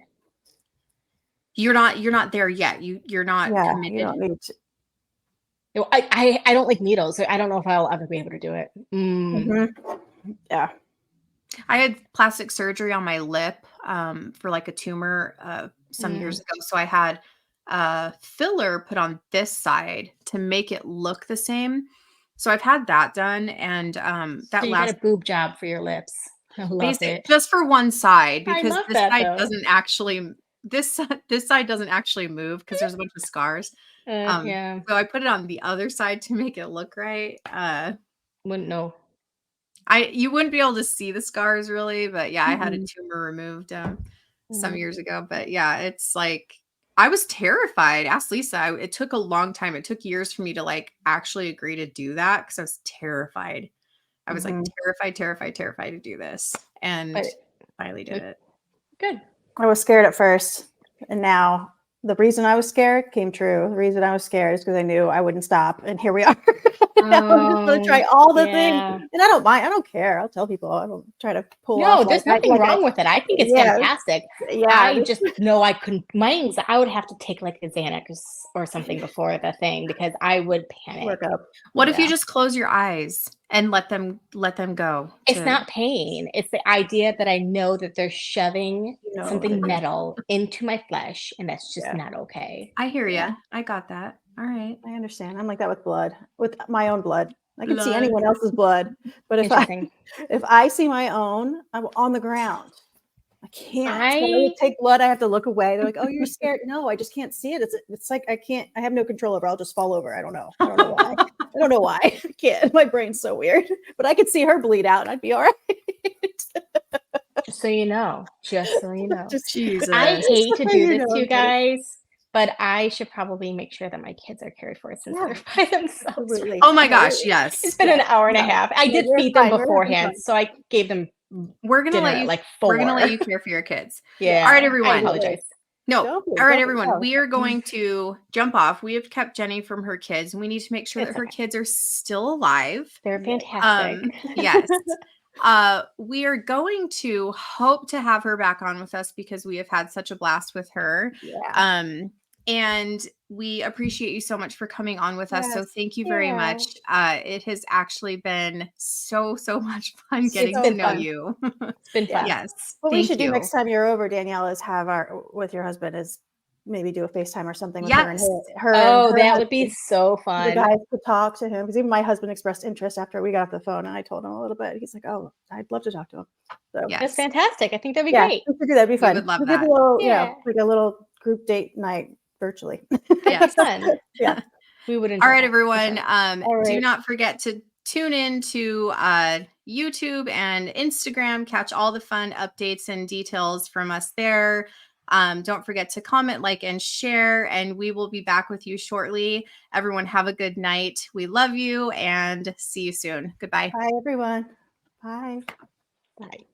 You're not there yet. You're not committed. You don't need to. I don't like needles, so I don't know if I'll ever be able to do it. Mm-hmm. Yeah. I had plastic surgery on my lip for like a tumor some years ago. So I had a filler put on this side to make it look the same. So I've had that done, and that you got a boob job for your lips. I love it. Just for one side, because I love this that, side though. doesn't actually this side doesn't actually move because there's a bunch of scars. Yeah. So I put it on the other side to make it look right. Wouldn't know. You wouldn't be able to see the scars really, but yeah, I had a tumor removed some years ago. But yeah, it's like I was terrified. Ask Lisa. It took a long time. It took years for me to like actually agree to do that because I was terrified. I was like terrified to do this, and finally did it. Good. I was scared at first, and now the reason I was scared came true. The reason I was scared is because I knew I wouldn't stop, and here we are. Now I'm just going to try all the things, and I don't mind. I don't care. I'll tell people. I don't try to pull off. No, there's nothing wrong with it. I think it's fantastic. Yeah, I just know I couldn't. I would have to take like a Xanax or something before the thing because I would panic. Work up. What if you just close your eyes and let them go? It's not pain. It's the idea that I know that they're shoving something metal into my flesh, and that's just not okay. I hear you. I got that. All right. I understand. I'm like that with blood, with my own blood. I can see anyone else's blood, but if I see my own, I'm on the ground. I can't. When I take blood, I have to look away. They're like, "Oh, you're scared." No, I just can't see it. It's like I can't. I have no control over. I'll just fall over. I don't know why. I don't know why. I can't. My brain's so weird. But I could see her bleed out, and I'd be all right. Just so you know. Jesus. I hate to do this to you guys, but I should probably make sure that my kids are cared for since they're by themselves. Absolutely. Oh my gosh, yes. It's been an hour and a half. I did feed them beforehand, so I gave them. We're gonna let you like 4. We're gonna let you care for your kids. Yeah. All right, everyone. I apologize. No. All right, everyone. We are going to jump off. We have kept Jeni from her kids, and we need to make sure that her kids are still alive. They're fantastic. Yes. We are going to hope to have her back on with us because we have had such a blast with her. Yeah. And we appreciate you so much for coming on with us. So Yes. thank you very much. It has actually been so much fun getting It's to been know fun. you. It's been fun. Yes. What we Thank should you. do next time you're over, Danielle, is have with your husband is maybe do a FaceTime or something with her and Yes. her Oh, and her that would be husband. so The fun. guys could talk to him because even my husband expressed interest after we got off the phone, and I told him a little bit. He's like, "Oh, I'd love to talk to him." So Yes. That's fantastic. I think that'd be yeah, great. we should do that. It'd be fun. would love We did that. a little, Yeah. like a little group date night virtually. Yes. Fun. Yeah. We would enjoy All right, that, for everyone. sure. All Do right. not forget to tune in to YouTube and Instagram. Catch all the fun updates and details from us there. Don't forget to comment, like, and share. And we will be back with you shortly. Everyone, have a good night. We love you and see you soon. Goodbye. Bye, everyone. Bye. Bye.